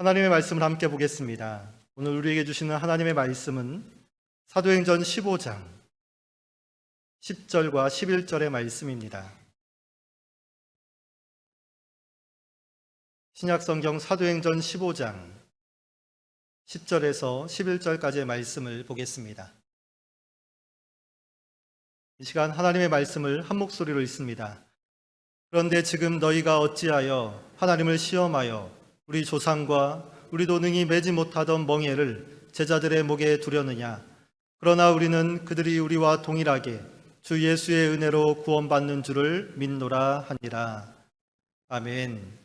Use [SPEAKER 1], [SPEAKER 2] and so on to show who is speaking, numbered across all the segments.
[SPEAKER 1] 하나님의 말씀을 함께 보겠습니다. 오늘 우리에게 주시는 하나님의 말씀은 사도행전 15장 10절과 11절의 말씀입니다. 신약성경 사도행전 15장 10절에서 11절까지의 말씀을 보겠습니다. 이 시간 하나님의 말씀을 한 목소리로 읽습니다. 그런데 지금 너희가 어찌하여 하나님을 시험하여 우리 조상과 우리도 능히 매지 못하던 멍에를 제자들의 목에 두려느냐. 그러나 우리는 그들이 우리와 동일하게 주 예수의 은혜로 구원받는 줄을 믿노라 하니라. 아멘.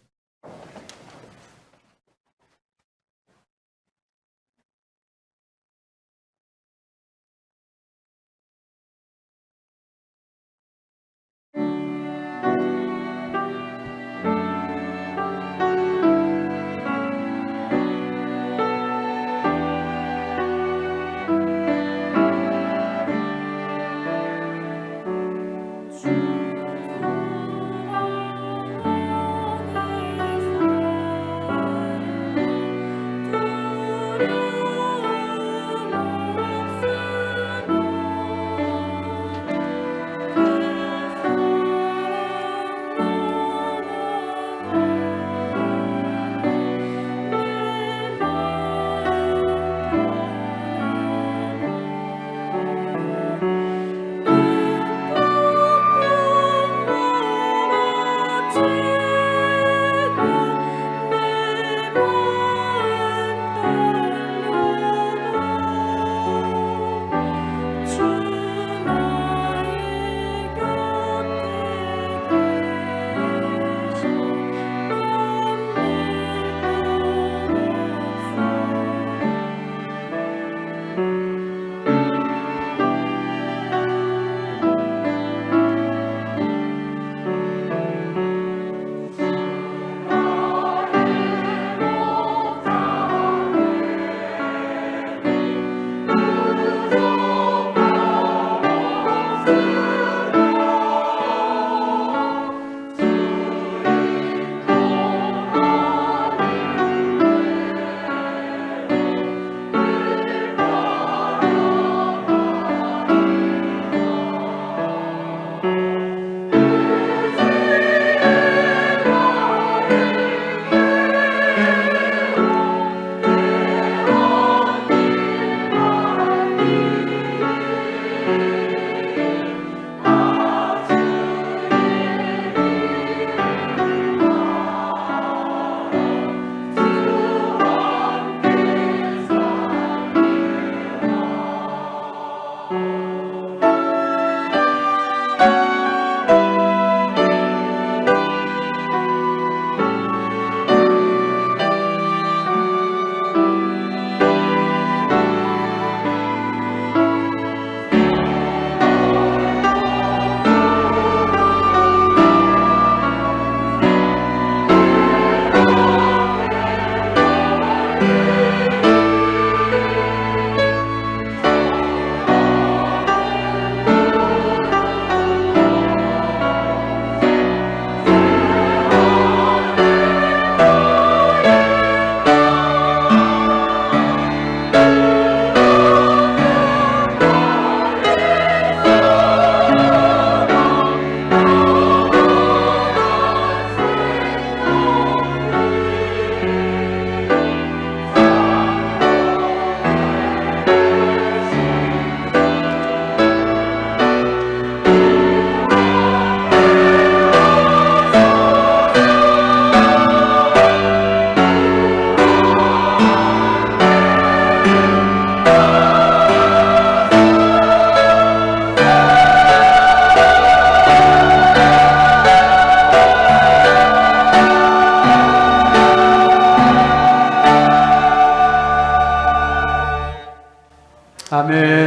[SPEAKER 2] 아멘.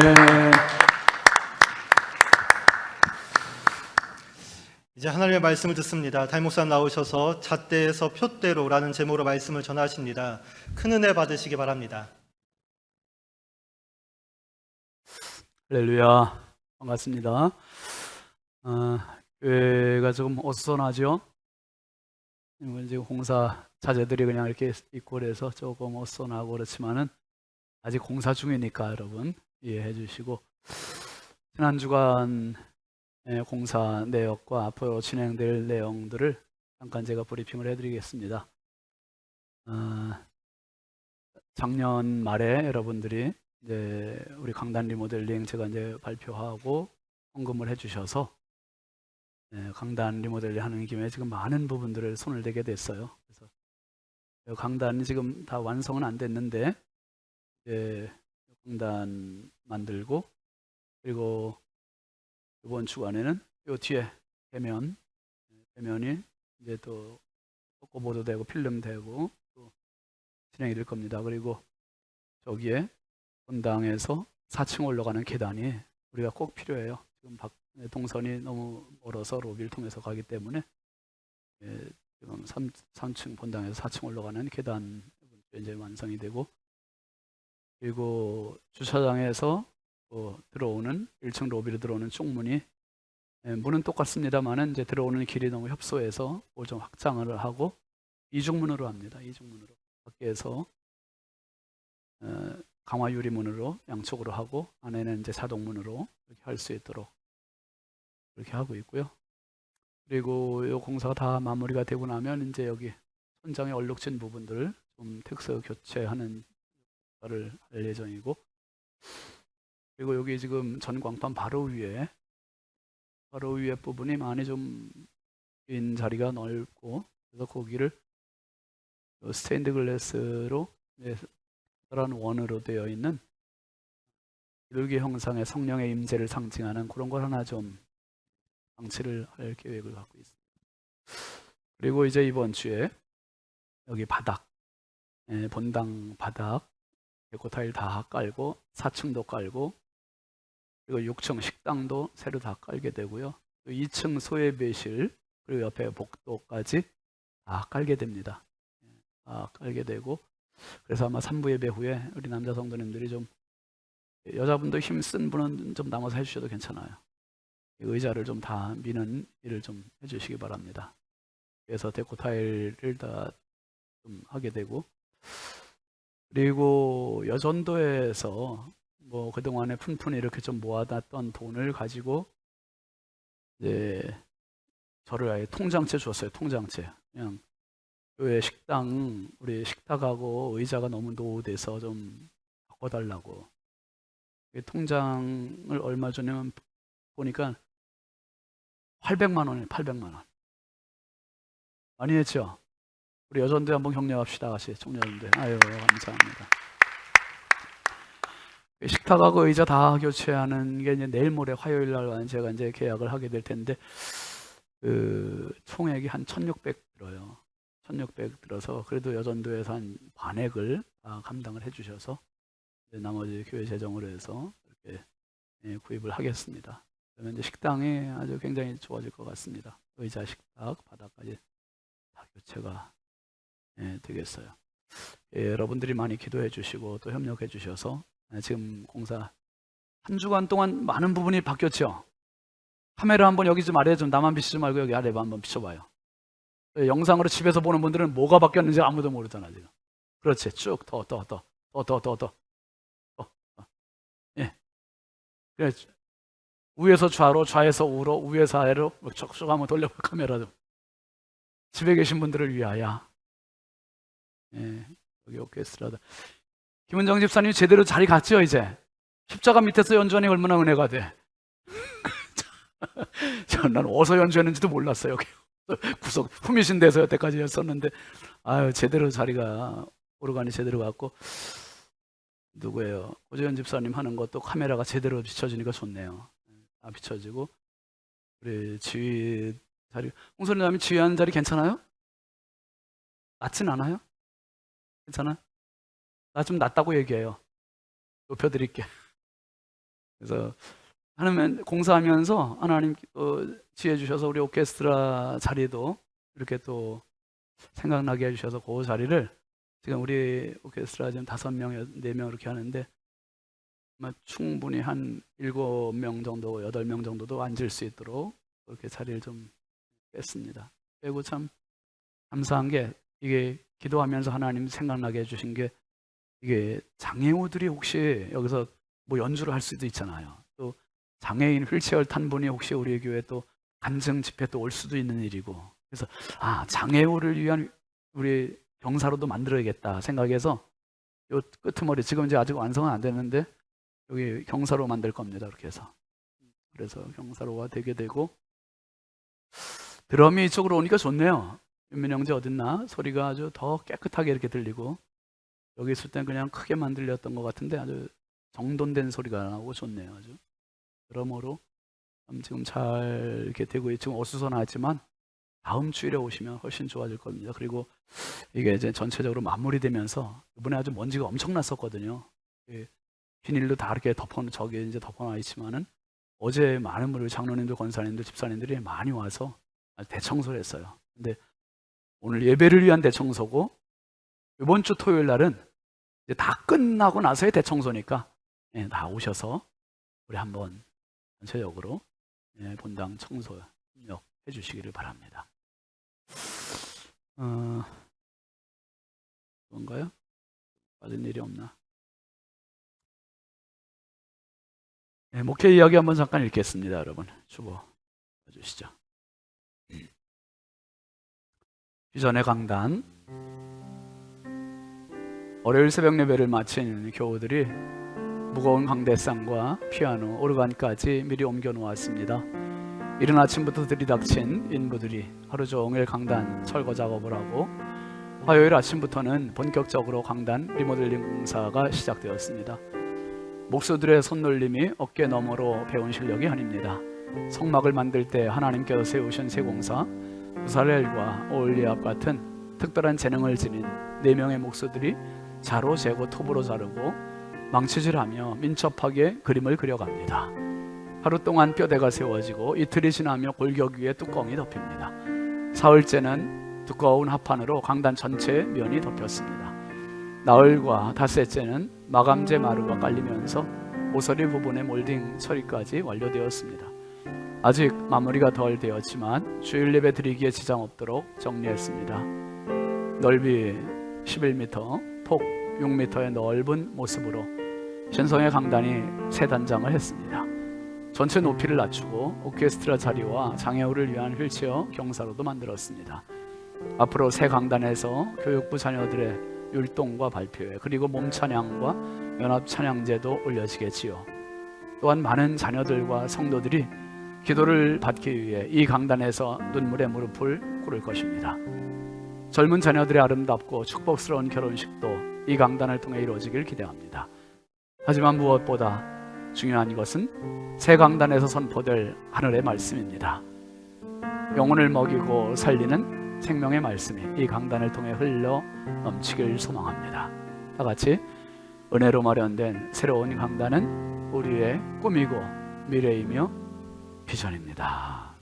[SPEAKER 1] 이제 하나님의 말씀을 듣습니다. 담임 목사 나오셔서 잣대에서 표대로라는 제목으로 말씀을 전하십니다. 큰 은혜 받으시기 바랍니다.
[SPEAKER 2] 할렐루야. 반갑습니다. 교회가 조금 어수선하죠. 이제 공사 자재들이 그냥 이렇게 있고 그래서 조금 어수선하고 그렇지만은 아직 공사 중이니까 여러분 이해해 주시고, 지난 주간 공사 내역과 앞으로 진행될 내용들을 잠깐 제가 브리핑을 해드리겠습니다. 작년 말에 여러분들이 이제 우리 강단 리모델링 제가 이제 발표하고 헌금을 해주셔서 강단 리모델링 하는 김에 지금 많은 부분들을 손을 대게 됐어요. 그래서 강단이 지금 다 완성은 안 됐는데 이제 강단 만들고, 그리고 이번 주간에는 요 뒤에 배면이 이제 또 코코보도 되고 필름 되고 또 진행이 될 겁니다. 그리고 저기에 본당에서 4층 올라가는 계단이 우리가 꼭 필요해요. 지금 동선이 너무 멀어서 로비를 통해서 가기 때문에 지금 3층 본당에서 4층 올라가는 계단 이제 완성이 되고, 그리고 주차장에서 들어오는 1층 로비로 들어오는 쪽문이 문은 똑같습니다만은 이제 들어오는 길이 너무 협소해서 그걸 좀 확장을 하고 이중문으로 합니다. 이중문으로 밖에서 강화 유리문으로 양쪽으로 하고 안에는 이제 자동문으로 이렇게 할 수 있도록 그렇게 하고 있고요. 그리고 이 공사가 다 마무리가 되고 나면 이제 여기 천장에 얼룩진 부분들을 좀 특수 교체하는 것을 할 예정이고, 그리고 여기 지금 전광판 바로 위에 부분이 많이 좀 빈 자리가 넓고, 그래서 거기를 스테인드 글래스로 그런 원으로 되어 있는 기울기 형상의 성령의 임재를 상징하는 그런 걸 하나 좀 방치를 할 계획을 갖고 있습니다. 그리고 이제 이번 주에 여기 바닥, 본당 바닥 데코 타일 다 깔고 4층도 깔고, 그리고 6층 식당도 새로 다 깔게 되고요. 2층 소예배실 그리고 옆에 복도까지 다 깔게 됩니다. 다 깔게 되고, 그래서 아마 3부 예배 후에 우리 남자 성도님들이 좀, 여자분도 힘쓴 분은 좀 남아서 해주셔도 괜찮아요. 의자를 좀 다 미는 일을 좀 해주시기 바랍니다. 그래서 데코 타일을 다 좀 하게 되고, 그리고 여전도에서 뭐 그동안에 푼푼히 이렇게 좀 모아놨던 돈을 가지고 이제 저를 아예 통장채 줬어요. 통장채. 그냥 교회 식당, 우리 식탁하고 의자가 너무 노후돼서 좀 바꿔달라고. 통장을 얼마 전에 보니까 800만 원이에요. 800만 원. 많이 했죠? 우리 여전도에 한번 격려합시다. 같이 총여전도에. 아유, 감사합니다. 식탁하고 의자 다 교체하는 게 이제 내일 모레 화요일 날 제가 이제 계약을 하게 될 텐데, 그 총액이 한 1,600 들어요. 1,600 들어서 그래도 여전도에서 한 반액을 다 감당을 해주셔서 나머지 교회 재정으로 해서 이렇게 구입을 하겠습니다. 그러면 이제 식당이 아주 굉장히 좋아질 것 같습니다. 의자, 식탁, 바닥까지 다 교체가 되겠어요. 여러분들이 많이 기도해 주시고 또 협력해 주셔서 지금 공사 한 주간 동안 많은 부분이 바뀌었죠. 카메라 한번 여기 좀 아래에 좀 나만 비치지 말고 여기 아래에 한번 비춰봐요. 영상으로 집에서 보는 분들은 뭐가 바뀌었는지 아무도 모르잖아 지금. 그렇지, 쭉 더. 예. 그래, 위에서 좌로, 좌에서 우로, 위에서 아래로 쭉 한번 돌려봐 카메라 좀. 집에 계신 분들을 위하여. 예, 여기 오케스트라다. 김은정 집사님 제대로 자리 갔죠 이제? 십자가 밑에서 연주하니 얼마나 은혜가 돼. 난 어디서 연주했는지도 몰랐어요. 구석 후미신 데서 여태까지 했었는데, 아유 제대로 자리가 오르간이 제대로 갔고, 누구예요? 고재현 집사님 하는 것도 카메라가 제대로 비춰지니까 좋네요. 다 비춰지고, 우리 지휘 자리, 홍선생님이 지휘하는 자리 괜찮아요? 낮진 않아요? 괜찮아? 나 좀 낮다고 얘기해요. 높여드릴게. 그래서 하나님 공사하면서 하나님 지혜 주셔서 우리 오케스트라 자리도 이렇게 또 생각나게 해주셔서 그 자리를 지금 우리 오케스트라 지금 5명, 4명 이렇게 하는데 아마 충분히 한 7명 정도, 8명 정도도 앉을 수 있도록 그렇게 자리를 좀 뺐습니다. 그리고 참 감사한 게 이게 기도하면서 하나님 생각나게 해주신 게 이게 장애우들이 혹시 여기서 뭐 연주를 할 수도 있잖아요. 또 장애인 휠체어를 탄 분이 혹시 우리 교회 또 간증 집회 또 올 수도 있는 일이고, 그래서 장애우를 위한 우리 경사로도 만들어야겠다 생각해서 요 끄트머리, 지금 이제 아직 완성은 안 됐는데 여기 경사로 만들 겁니다. 이렇게 해서. 그래서 경사로가 되게 되고, 드럼이 이쪽으로 오니까 좋네요. 윤민 형제 어딨나? 소리가 아주 더 깨끗하게 이렇게 들리고, 여기 있을 땐 그냥 크게만 들렸던 것 같은데 아주 정돈된 소리가 나고 좋네요. 아주 드럼으로 지금 잘 이렇게 되고, 지금 어수선하지만 다음 주일에 오시면 훨씬 좋아질 겁니다. 그리고 이게 이제 전체적으로 마무리되면서 이번에 아주 먼지가 엄청났었거든요. 비닐로 다 이렇게 저기 이제 덮어놔 있지만은 어제 많은 분들, 장로님들, 권사님들, 집사님들이 많이 와서 대청소를 했어요. 근데 오늘 예배를 위한 대청소고, 이번 주 토요일 날은 이제 다 끝나고 나서의 대청소니까 다 오셔서 우리 한번 전체적으로 본당 청소 협력해 주시기를 바랍니다. 뭔가요? 빠진 일이 없나? 목회 이야기 한번 잠깐 읽겠습니다. 여러분 주보 봐주시죠. 이전의 강단, 월요일 새벽 예배를 마친 교우들이 무거운 강대상과 피아노, 오르간까지 미리 옮겨 놓았습니다. 이른 아침부터 들이닥친 인부들이 하루 종일 강단 철거 작업을 하고, 화요일 아침부터는 본격적으로 강단 리모델링 공사가 시작되었습니다. 목수들의 손놀림이 어깨 너머로 배운 실력이 아닙니다. 성막을 만들 때 하나님께서 세우신 세공사 부살렐과 오올리압 같은 특별한 재능을 지닌 4명의 목수들이 자로 재고 톱으로 자르고 망치질하며 민첩하게 그림을 그려갑니다. 하루 동안 뼈대가 세워지고 이틀이 지나며 골격 위에 뚜껑이 덮입니다. 사흘째는 두꺼운 합판으로 강단 전체의 면이 덮였습니다. 나흘과 닷새째는 마감재 마루가 깔리면서 모서리 부분의 몰딩 처리까지 완료되었습니다. 아직 마무리가 덜 되었지만 주일 예배 드리기에 지장 없도록 정리했습니다. 넓이 11m, 폭 6m의 넓은 모습으로 신성의 강단이 3단장을 했습니다. 전체 높이를 낮추고 오케스트라 자리와 장애우를 위한 휠체어 경사로도 만들었습니다. 앞으로 새 강단에서 교육부 자녀들의 율동과 발표회, 그리고 몸찬양과 연합찬양제도 올려지겠지요. 또한 많은 자녀들과 성도들이 기도를 받기 위해 이 강단에서 눈물의 무릎을 꿇을 것입니다. 젊은 자녀들의 아름답고 축복스러운 결혼식도 이 강단을 통해 이루어지길 기대합니다. 하지만 무엇보다 중요한 것은 새 강단에서 선포될 하늘의 말씀입니다. 영혼을 먹이고 살리는 생명의 말씀이 이 강단을 통해 흘러 넘치길 소망합니다. 다 같이 은혜로 마련된 새로운 강단은 우리의 꿈이고 미래이며 비전입니다.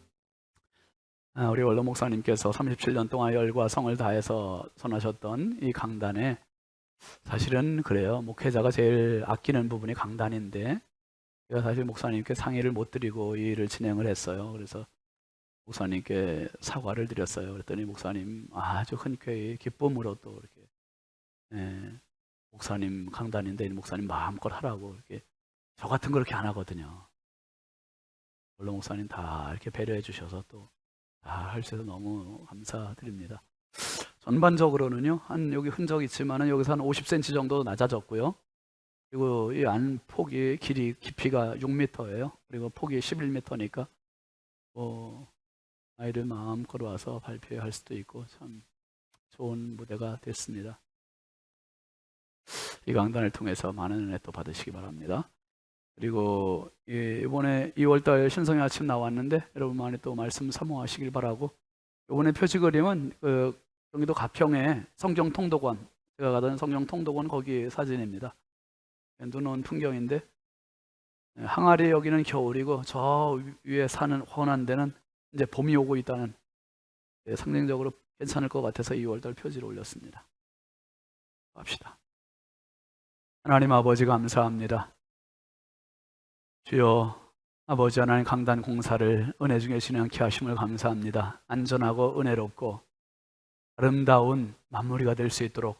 [SPEAKER 2] 우리 원로 목사님께서 37년 동안 열과 성을 다해서 선하셨던 이 강단에, 사실은 그래요, 목회자가 제일 아끼는 부분이 강단인데 제가 사실 목사님께 상의를 못 드리고 이 일을 진행을 했어요. 그래서 목사님께 사과를 드렸어요. 그랬더니 목사님 아주 흔쾌히 기쁨으로 또 이렇게 목사님 강단인데 목사님 마음껏 하라고, 이렇게 저 같은 거 그렇게 안 하거든요. 원로 목사님 다 이렇게 배려해 주셔서 또 다 할 수 있어서 너무 감사드립니다. 전반적으로는요, 한 여기 흔적 있지만은 여기서 한 50cm 정도 낮아졌고요. 그리고 이 안 폭이 깊이가 6m예요. 그리고 폭이 11m니까 아이들 마음껏 와서 발표할 수도 있고 참 좋은 무대가 됐습니다. 이 강단을 통해서 많은 은혜 또 받으시기 바랍니다. 그리고 이번에 2월달 신성의 아침 나왔는데 여러분 많이 또 말씀 사모하시길 바라고, 이번에 표지 그림은 경기도 가평의 성경 통독원, 제가 가던 성경 통독원 거기 사진입니다. 눈 온 풍경인데 항아리 여기는 겨울이고 저 위에 사는 훤한 데는 이제 봄이 오고 있다는, 상징적으로 괜찮을 것 같아서 2월달 표지를 올렸습니다. 합시다. 하나님 아버지 감사합니다. 주여, 아버지 하나님 강단 공사를 은혜 중에 진행케 하심을 감사합니다. 안전하고 은혜롭고 아름다운 마무리가 될 수 있도록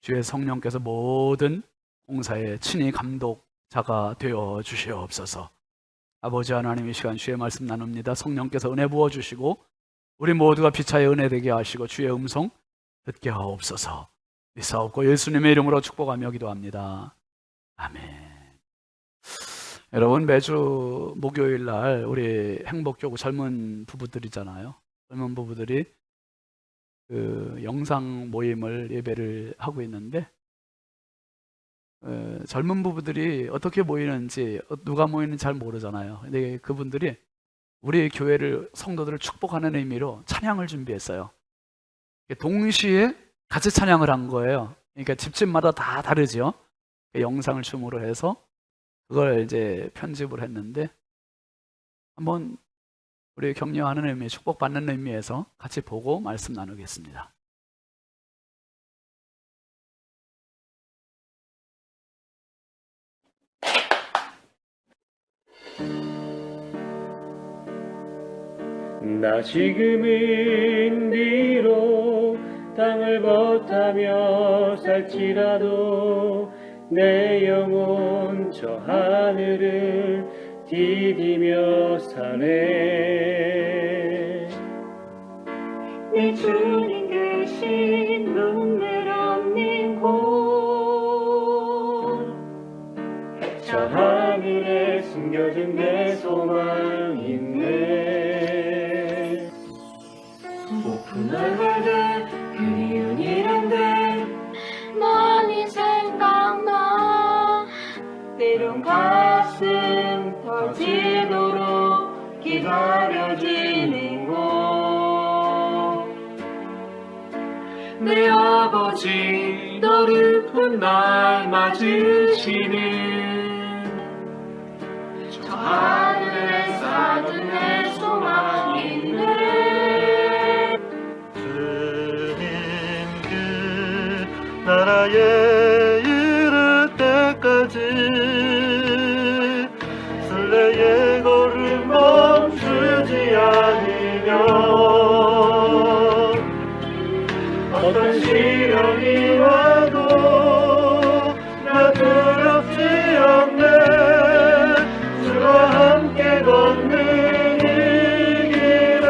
[SPEAKER 2] 주의 성령께서 모든 공사에 친히 감독자가 되어 주시옵소서. 아버지 하나님, 이 시간 주의 말씀 나눕니다. 성령께서 은혜 부어주시고 우리 모두가 피차의 은혜 되게 하시고 주의 음성 듣게 하옵소서. 믿사옵고 예수님의 이름으로 축복하며 기도합니다. 아멘. 여러분, 매주 목요일 날 우리 행복교구 젊은 부부들이잖아요. 젊은 부부들이 그 영상 모임을 예배를 하고 있는데, 젊은 부부들이 어떻게 모이는지, 누가 모이는지 잘 모르잖아요. 근데 그분들이 우리 교회를, 성도들을 축복하는 의미로 찬양을 준비했어요. 동시에 같이 찬양을 한 거예요. 그러니까 집집마다 다 다르죠. 영상을 줌으로 해서 그걸 이제 편집을 했는데, 한번 우리 격려하는 의미, 축복받는 의미에서 같이 보고 말씀 나누겠습니다.
[SPEAKER 3] 나 지금은 비록 땅을 벗하며 살지라도 내 영혼 저 하늘을 디디며 사네.
[SPEAKER 4] 내 주님 계신 눈물 없는 곳,
[SPEAKER 3] 저 하늘에 숨겨진 내 소망 있네.
[SPEAKER 4] 높은 얼굴들 그리운 이름들 많이 생각나. 때론 가슴 터지도록 기다려지는 곳, 내 아버지 너를 날 맞으시는 저 하늘에 쌓은 내 소망 있네.
[SPEAKER 1] 주님 그 나라에 이를 때까지 순례의 걸음 멈추지 않으면 어떤 시련이 와도 나 두렵지 않네. 주와 함께 걷는 이 길에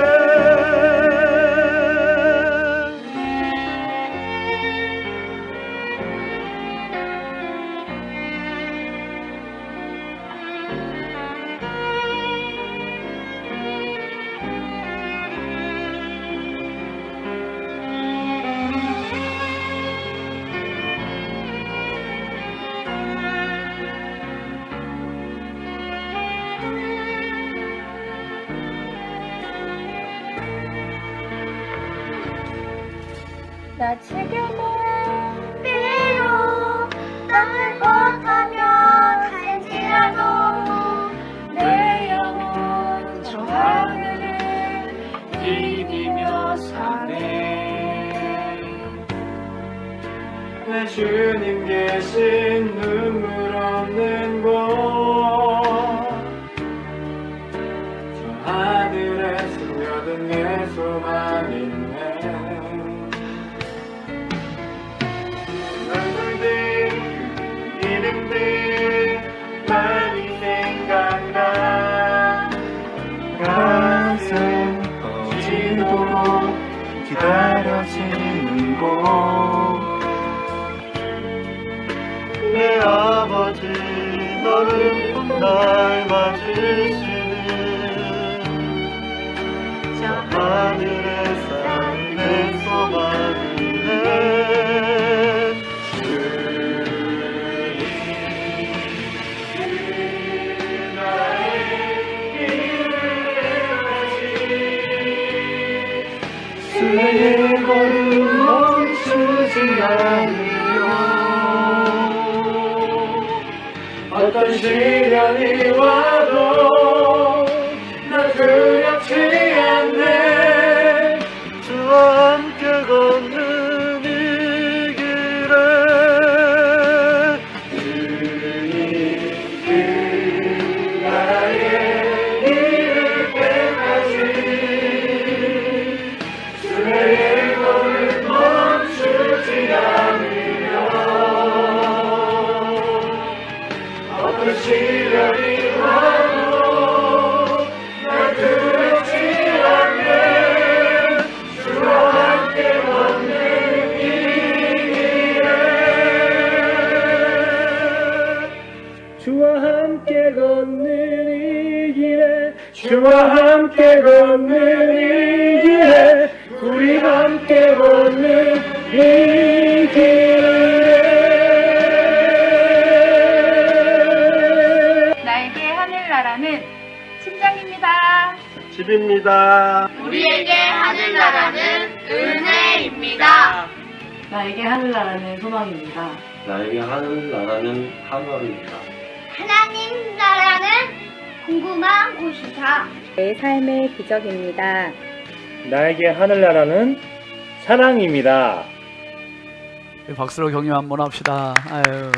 [SPEAKER 4] 나 지금은 비록 땅을 벗하며 살지라도 내 영혼 저 하늘을 디디며 사네.
[SPEAKER 3] 내 주님 계신 눈물 없는 곳, 저 하늘에 숨겨둔 내 소망 있네. 얼굴들 이름들 많이 생각나. 가슴 터지도록 기다려지는 곳,
[SPEAKER 1] 내 아버지 너를 날 맞으시는 저 하늘에 쌓인 내 소망이네.
[SPEAKER 3] 순례의 걸음 멈추지 않으며 어떤 시련이 와도 나 두렵지 않네.
[SPEAKER 1] 주와 함께 걷는 이 길에
[SPEAKER 3] 주님 그 나라에 이를 때까지 순례의 걸음 주와 함께 걷는 이 길에 우리 함께 걷는 이 길에
[SPEAKER 4] 나에게 하늘나라는 심장입니다.
[SPEAKER 3] 집입니다.
[SPEAKER 4] 우리에게 하늘나라는 은혜입니다.
[SPEAKER 5] 나에게 하늘나라는 소망입니다.
[SPEAKER 6] 나에게 하늘나라는 한월입니다.
[SPEAKER 4] 하나님 나라는 궁금한 곳이다.
[SPEAKER 7] 내 삶의 기적입니다.
[SPEAKER 3] 나에게 하늘나라는 사랑입니다.
[SPEAKER 2] 박수로 격려 한번 합시다. 아유.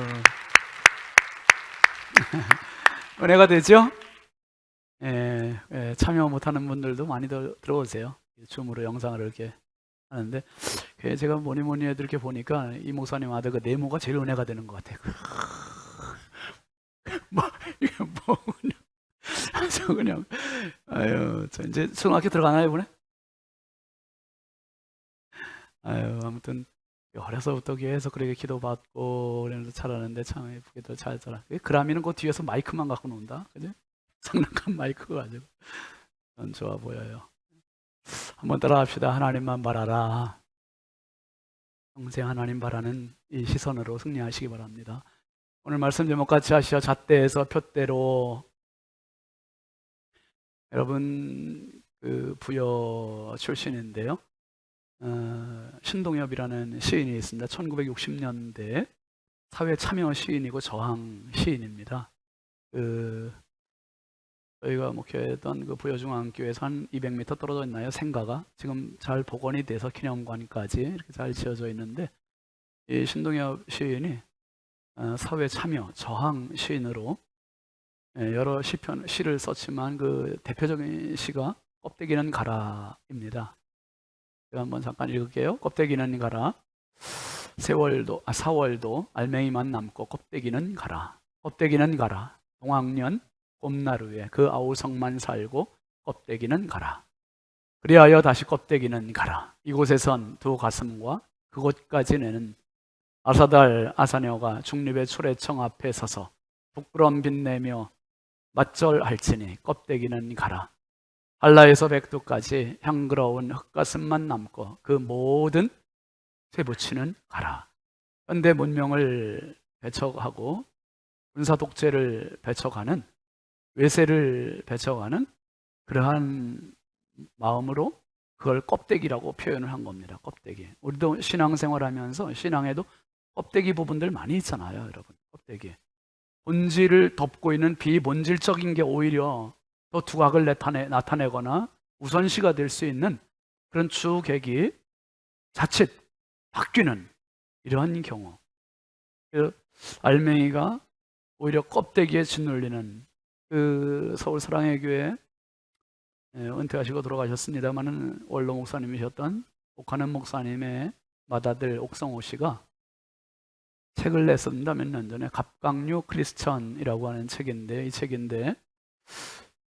[SPEAKER 2] 은혜가 되죠? 예, 참여 못하는 분들도 많이 들어오세요. 줌으로 영상을 이렇게 하는데 제가 뭐니 해도 이렇게 보니까 이 목사님 아들 그 네모가 제일 은혜가 되는 것 같아요. 이게 그냥 아주 그냥 아유, 저 이제 초등학교 들어가나요 이번에? 아유, 아무튼 어려서부터 계속 그렇게 기도받고 그래서 잘하는데 참 예쁘게도 잘 자라. 그라미는 그 뒤에서 마이크만 갖고 논다, 그죠? 장난감 마이크 가지고 좋아 보여요. 한번 따라합시다. 하나님만 바라라. 평생 하나님 바라는 이 시선으로 승리하시기 바랍니다. 오늘 말씀 제목 같이 하시죠. 잣대에서 푯대로. 여러분 그 부여 출신인데요. 신동엽이라는 시인이 있습니다. 1960년대 사회 참여 시인이고 저항 시인입니다. 저희가 목회했던 그 부여중앙교회에서 한 200m 떨어져 있나요? 생가가 지금 잘 복원이 돼서 기념관까지 이렇게 잘 지어져 있는데, 이 신동엽 시인이 사회 참여 저항 시인으로 여러 시를 썼지만 그 대표적인 시가 껍데기는 가라입니다. 제가 한번 잠깐 읽을게요. 껍데기는 가라. 4월도 알맹이만 남고 껍데기는 가라. 껍데기는 가라. 동학년 봄나루에 그 아우성만 살고 껍데기는 가라. 그리하여 다시 껍데기는 가라. 이곳에선 두 가슴과 그곳까지 내는 아사달 아사녀가 중립의 초래청 앞에 서서 부끄러움 빛내며 맞절할지니 껍데기는 가라. 한라에서 백두까지 향그러운 흙가슴만 남고 그 모든 쇠붙이는 가라. 현대 문명을 배척하고 군사 독재를 배척하는, 외세를 배척하는 그러한 마음으로 그걸 껍데기라고 표현을 한 겁니다. 껍데기. 우리도 신앙생활하면서 신앙에도 껍데기 부분들 많이 있잖아요, 여러분. 껍데기. 본질을 덮고 있는 비본질적인 게 오히려 더 두각을 나타내거나 우선시가 될 수 있는 그런 주객이 자칫 바뀌는 이러한 경우. 알맹이가 오히려 껍데기에 짓눌리는 그 서울 사랑의 교회 은퇴하시고 돌아가셨습니다만은 원로 목사님이셨던 옥하는 목사님의 맏아들 옥성호 씨가 책을 냈습니다. 몇 년 전에 갑각류 크리스천이라고 하는 책인데, 이 책인데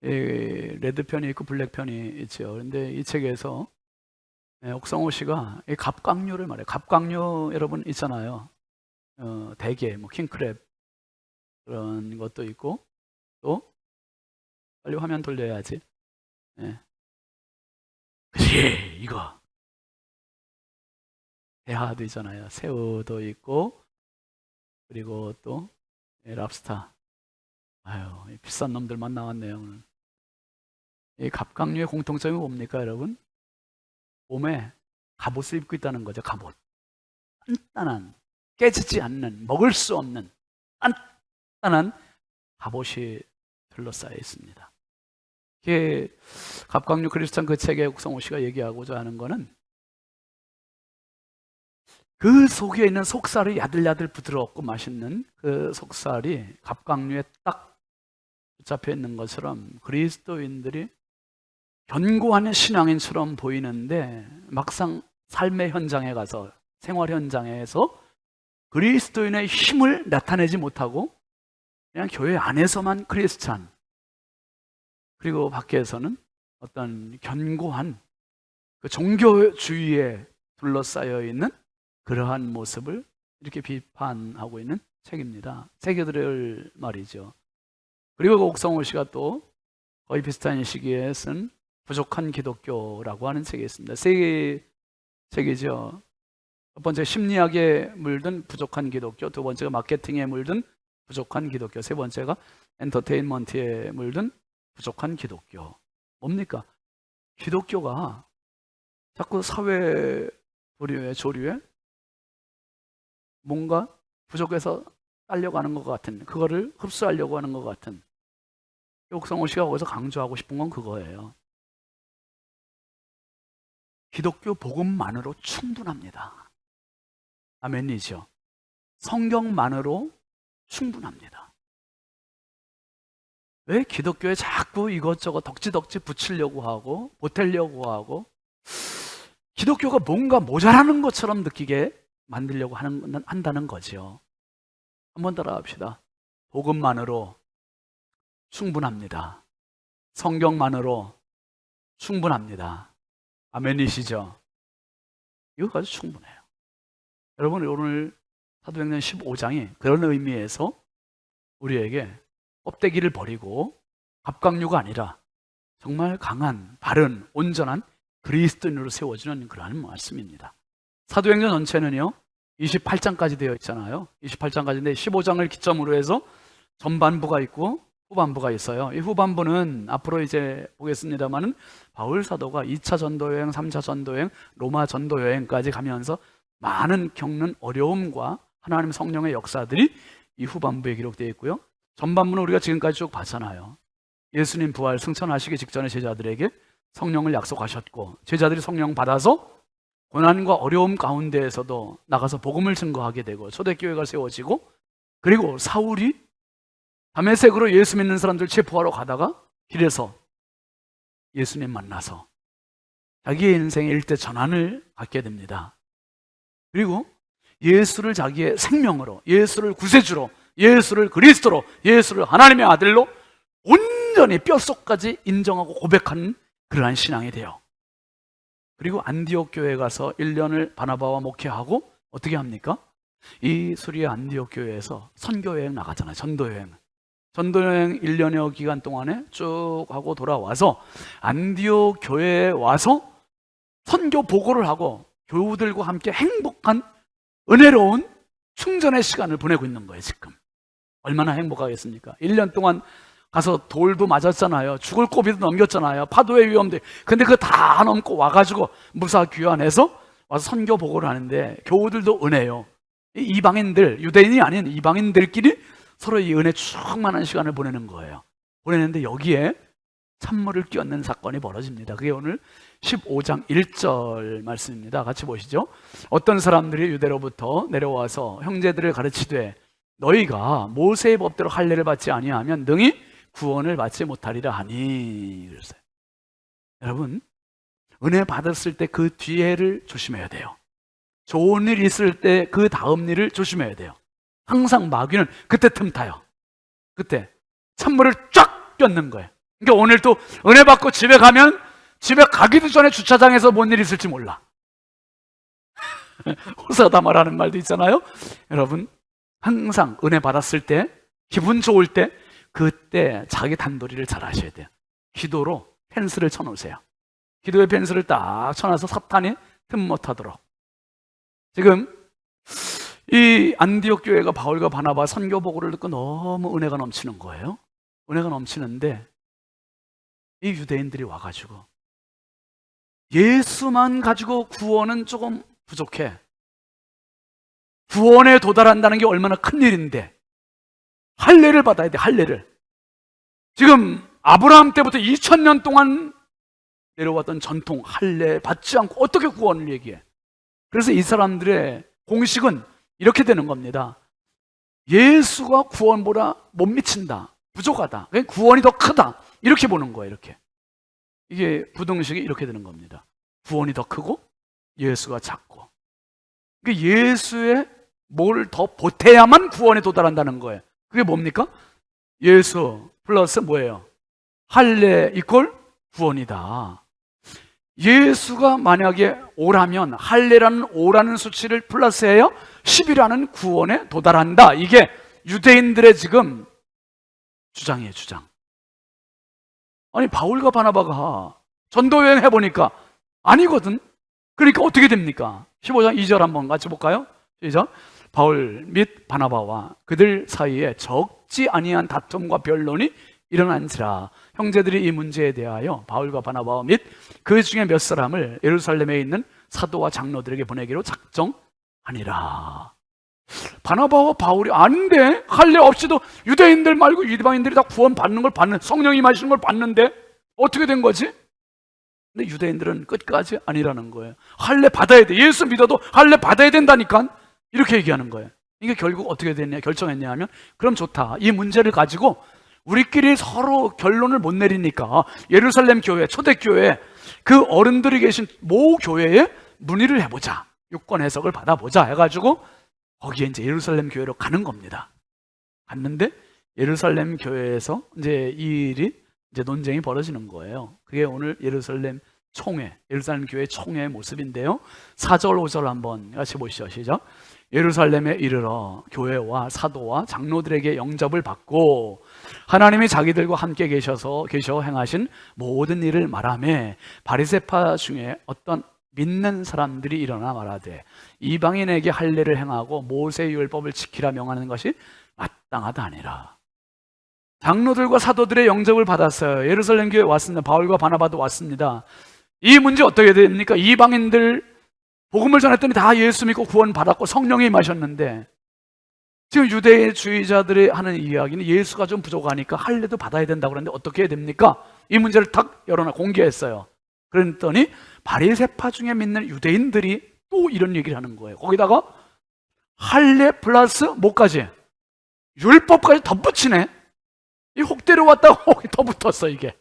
[SPEAKER 2] 레드 편이 있고 블랙 편이 있죠. 그런데 이 책에서 옥성호 씨가 이 갑각류를 말해요. 갑각류 여러분 있잖아요. 대게, 뭐 킹크랩 그런 것도 있고, 또 빨리 화면 돌려야지. 그치, 이거 대하도 있잖아요. 새우도 있고, 그리고 또 랍스타. 아유, 비싼 놈들만 나왔네요 오늘. 이 갑각류의 공통점이 뭡니까, 여러분? 몸에 갑옷을 입고 있다는 거죠. 갑옷. 단단한, 깨지지 않는, 먹을 수 없는 단단한 갑옷이 둘러싸여 있습니다. 이게 갑각류 크리스천 그 책에 옥성호 씨가 얘기하고자 하는 거는 그 속에 있는 속살이 야들야들 부드럽고 맛있는 그 속살이 갑각류에 딱 붙잡혀 있는 것처럼 그리스도인들이 견고한 신앙인처럼 보이는데 막상 삶의 현장에 가서, 생활 현장에서 그리스도인의 힘을 나타내지 못하고 그냥 교회 안에서만 크리스찬, 그리고 밖에서는 어떤 견고한 그 종교주의에 둘러싸여 있는 그러한 모습을 이렇게 비판하고 있는 책입니다. 새겨들을 말이죠. 그리고 옥성호 씨가 또 거의 비슷한 시기에 쓴 부족한 기독교라고 하는 책이 있습니다. 세 책이죠. 첫 번째 심리학에 물든 부족한 기독교, 두 번째가 마케팅에 물든 부족한 기독교, 세 번째가 엔터테인먼트에 물든 부족한 기독교. 뭡니까? 기독교가 자꾸 사회 부류에 조류에 뭔가 부족해서 딸려가는 것 같은, 그거를 흡수하려고 하는 것 같은, 옥성호 씨가 거기서 강조하고 싶은 건 그거예요. 기독교 복음만으로 충분합니다. 아멘이죠. 성경만으로 충분합니다. 왜 기독교에 자꾸 이것저것 덕지덕지 붙이려고 하고 보태려고 하고 기독교가 뭔가 모자라는 것처럼 느끼게 만들려고 한다는 거죠. 한번 따라합시다. 복음만으로 충분합니다. 성경만으로 충분합니다. 아멘이시죠? 이거 아주 충분해요. 여러분, 오늘 사도행전 15장이 그런 의미에서 우리에게 껍데기를 버리고 갑각류가 아니라 정말 강한, 바른, 온전한 그리스도인으로 세워지는 그러한 말씀입니다. 사도행전 전체는요 28장까지 되어 있잖아요. 28장까지인데 15장을 기점으로 해서 전반부가 있고 후반부가 있어요. 이 후반부는 앞으로 이제 보겠습니다만은 바울 사도가 2차 전도여행, 3차 전도여행, 로마 전도여행까지 가면서 많은 겪는 어려움과 하나님 성령의 역사들이 이 후반부에 기록되어 있고요. 전반부는 우리가 지금까지 쭉 봤잖아요. 예수님 부활 승천하시기 직전에 제자들에게 성령을 약속하셨고 제자들이 성령 받아서 고난과 어려움 가운데에서도 나가서 복음을 증거하게 되고 초대교회가 세워지고, 그리고 사울이 다메섹으로 예수 믿는 사람들 체포하러 가다가 길에서 예수님 만나서 자기의 인생의 일대 전환을 갖게 됩니다. 그리고 예수를 자기의 생명으로, 예수를 구세주로, 예수를 그리스도로, 예수를 하나님의 아들로 온전히 뼛속까지 인정하고 고백하는 그러한 신앙이 돼요. 그리고 안디옥 교회에 가서 1년을 바나바와 목회하고 어떻게 합니까? 이 수리의 안디옥 교회에서 선교여행 나가잖아요. 전도여행 1년여 기간 동안에 쭉 하고 돌아와서 안디옥 교회에 와서 선교 보고를 하고 교우들과 함께 행복한 은혜로운 충전의 시간을 보내고 있는 거예요. 지금 얼마나 행복하겠습니까? 1년 동안 가서 돌도 맞았잖아요. 죽을 고비도 넘겼잖아요. 파도의 위험도. 근데 그거 다 넘고 와가지고 무사 귀환해서 와서 선교 보고를 하는데 교우들도 은혜요. 이방인들, 유대인이 아닌 이방인들끼리 서로 이 은혜 충만한 시간을 보내는 거예요. 보내는데 여기에 찬물을 끼얹는 사건이 벌어집니다. 그게 오늘 15장 1절 말씀입니다. 같이 보시죠. 어떤 사람들이 유대로부터 내려와서 형제들을 가르치되 너희가 모세의 법대로 할례를 받지 아니하면 능히 구원을 받지 못하리라 하니. 그랬어요. 여러분, 은혜 받았을 때 그 뒤에를 조심해야 돼요. 좋은 일 있을 때 그 다음 일을 조심해야 돼요. 항상 마귀는 그때 틈타요. 그때 찬물을 쫙 껴는 거예요. 그러니까 오늘 또 은혜 받고 집에 가면 집에 가기도 전에 주차장에서 뭔 일 있을지 몰라. 호사다 말하는 말도 있잖아요. 여러분, 항상 은혜 받았을 때, 기분 좋을 때, 그때 자기 단도리를 잘 하셔야 돼요. 기도로 펜스를 쳐놓으세요. 기도의 펜스를 딱 쳐놔서 사탄이 틈 못하도록. 지금 이 안디옥 교회가 바울과 바나바 선교 보고를 듣고 너무 은혜가 넘치는 거예요. 은혜가 넘치는데 이 유대인들이 와가지고 예수만 가지고 구원은 조금 부족해. 구원에 도달한다는 게 얼마나 큰 일인데 할례를 받아야 돼. 할례를. 지금 아브라함 때부터 2000년 동안 내려왔던 전통 할례 받지 않고 어떻게 구원을 얘기해? 그래서 이 사람들의 공식은 이렇게 되는 겁니다. 예수가 구원보다 못 미친다, 부족하다, 구원이 더 크다, 이렇게 보는 거예요. 이렇게. 이게 부등식이 이렇게 되는 겁니다. 구원이 더 크고 예수가 작고. 그러니까 예수의 뭘 더 보태야만 구원에 도달한다는 거예요. 그게 뭡니까? 예수 플러스 뭐예요? 할례 이퀄 구원이다. 예수가 만약에 5라면 할례라는 5라는 수치를 플러스해야 10이라는 구원에 도달한다. 이게 유대인들의 지금 주장이에요. 주장. 아니 바울과 바나바가 전도여행 해보니까 아니거든. 그러니까 어떻게 됩니까? 15장 2절 한번 같이 볼까요? 시작. 바울 및 바나바와 그들 사이에 적지 아니한 다툼과 변론이 일어난지라. 형제들이 이 문제에 대하여 바울과 바나바와 및 그 중에 몇 사람을 예루살렘에 있는 사도와 장로들에게 보내기로 작정하니라. 바나바와 바울이 안 돼. 할례 없이도 유대인들 말고 이방인들이 다 구원 받는 걸 받는, 성령이 임하시는 걸 받는데 어떻게 된 거지? 근데 유대인들은 끝까지 아니라는 거예요. 할례 받아야 돼. 예수 믿어도 할례 받아야 된다니까. 이렇게 얘기하는 거예요. 이게 결국 어떻게 됐냐, 결정했냐 하면, 그럼 좋다. 이 문제를 가지고 우리끼리 서로 결론을 못 내리니까 예루살렘 교회, 초대교회, 그 어른들이 계신 모 교회에 문의를 해보자. 유권 해석을 받아보자 해가지고 거기에 이제 예루살렘 교회로 가는 겁니다. 갔는데 예루살렘 교회에서 이제 이 일이 이제 논쟁이 벌어지는 거예요. 그게 오늘 예루살렘 총회, 예루살렘 교회 총회의 모습인데요. 4절 5절 한번 같이 보시죠. 시작. 예루살렘에 이르러 교회와 사도와 장로들에게 영접을 받고 하나님이 자기들과 함께 계셔 행하신 모든 일을 말하며 바리새파 중에 어떤 믿는 사람들이 일어나 말하되 이방인에게 할례를 행하고 모세의 율법을 지키라 명하는 것이 마땅하다 아니라. 장로들과 사도들의 영접을 받았어요. 예루살렘 교회에 왔습니다. 바울과 바나바도 왔습니다. 이 문제 어떻게 됩니까? 이방인들 복음을 전했더니 다 예수 믿고 구원 받았고 성령이 임하셨는데, 지금 유대주의자들이 하는 이야기는 예수가 좀 부족하니까 할례도 받아야 된다고 그러는데 어떻게 해야 됩니까? 이 문제를 탁 열어놔 공개했어요. 그랬더니 바리새파 중에 믿는 유대인들이 또 이런 얘기를 하는 거예요. 거기다가 할례 플러스 뭐까지? 율법까지 덧붙이네. 이 혹대로 왔다가 혹이 더 붙었어 이게.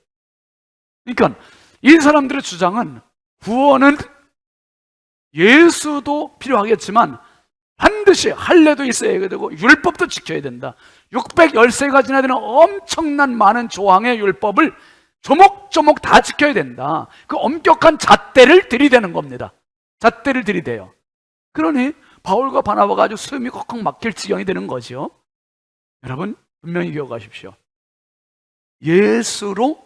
[SPEAKER 2] 그러니까 이 사람들의 주장은 구원은 예수도 필요하겠지만 반드시 할례도 있어야 되고 율법도 지켜야 된다. 613가지나 되는 엄청난 많은 조항의 율법을 조목조목 다 지켜야 된다. 그 엄격한 잣대를 들이대는 겁니다. 잣대를 들이대요. 그러니 바울과 바나바가 아주 숨이 kokkok막힐 지경이 되는 거죠. 여러분 분명히 기억하십시오. 예수로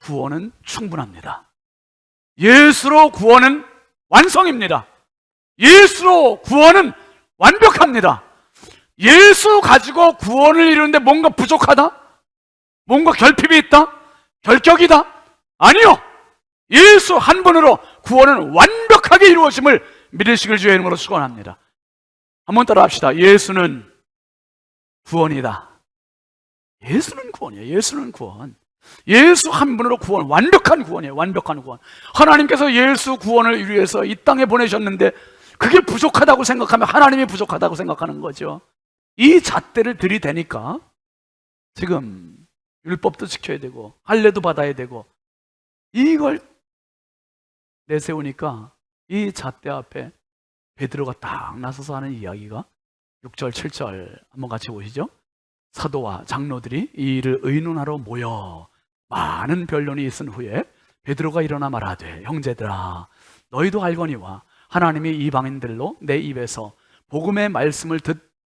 [SPEAKER 2] 구원은 충분합니다. 예수로 구원은 완성입니다. 예수로 구원은 완벽합니다. 예수 가지고 구원을 이루는데 뭔가 부족하다? 뭔가 결핍이 있다? 결격이다? 아니요. 예수 한 분으로 구원은 완벽하게 이루어짐을 믿으시길 주의 이름으로 축원합니다. 한번 따라 합시다. 예수는 구원이다. 예수는 구원이에요. 예수는 구원. 예수 한 분으로 구원, 완벽한 구원이에요. 완벽한 구원. 하나님께서 예수 구원을 위해서 이 땅에 보내셨는데 그게 부족하다고 생각하면 하나님이 부족하다고 생각하는 거죠. 이 잣대를 들이대니까 지금 율법도 지켜야 되고 할례도 받아야 되고 이걸 내세우니까 이 잣대 앞에 베드로가 딱 나서서 하는 이야기가 6절 7절 한번 같이 보시죠. 사도와 장로들이 이 일을 의논하러 모여 많은 변론이 있은 후에 베드로가 일어나 말하되 형제들아 너희도 알거니와 하나님이 이방인들로 내 입에서 복음의 말씀을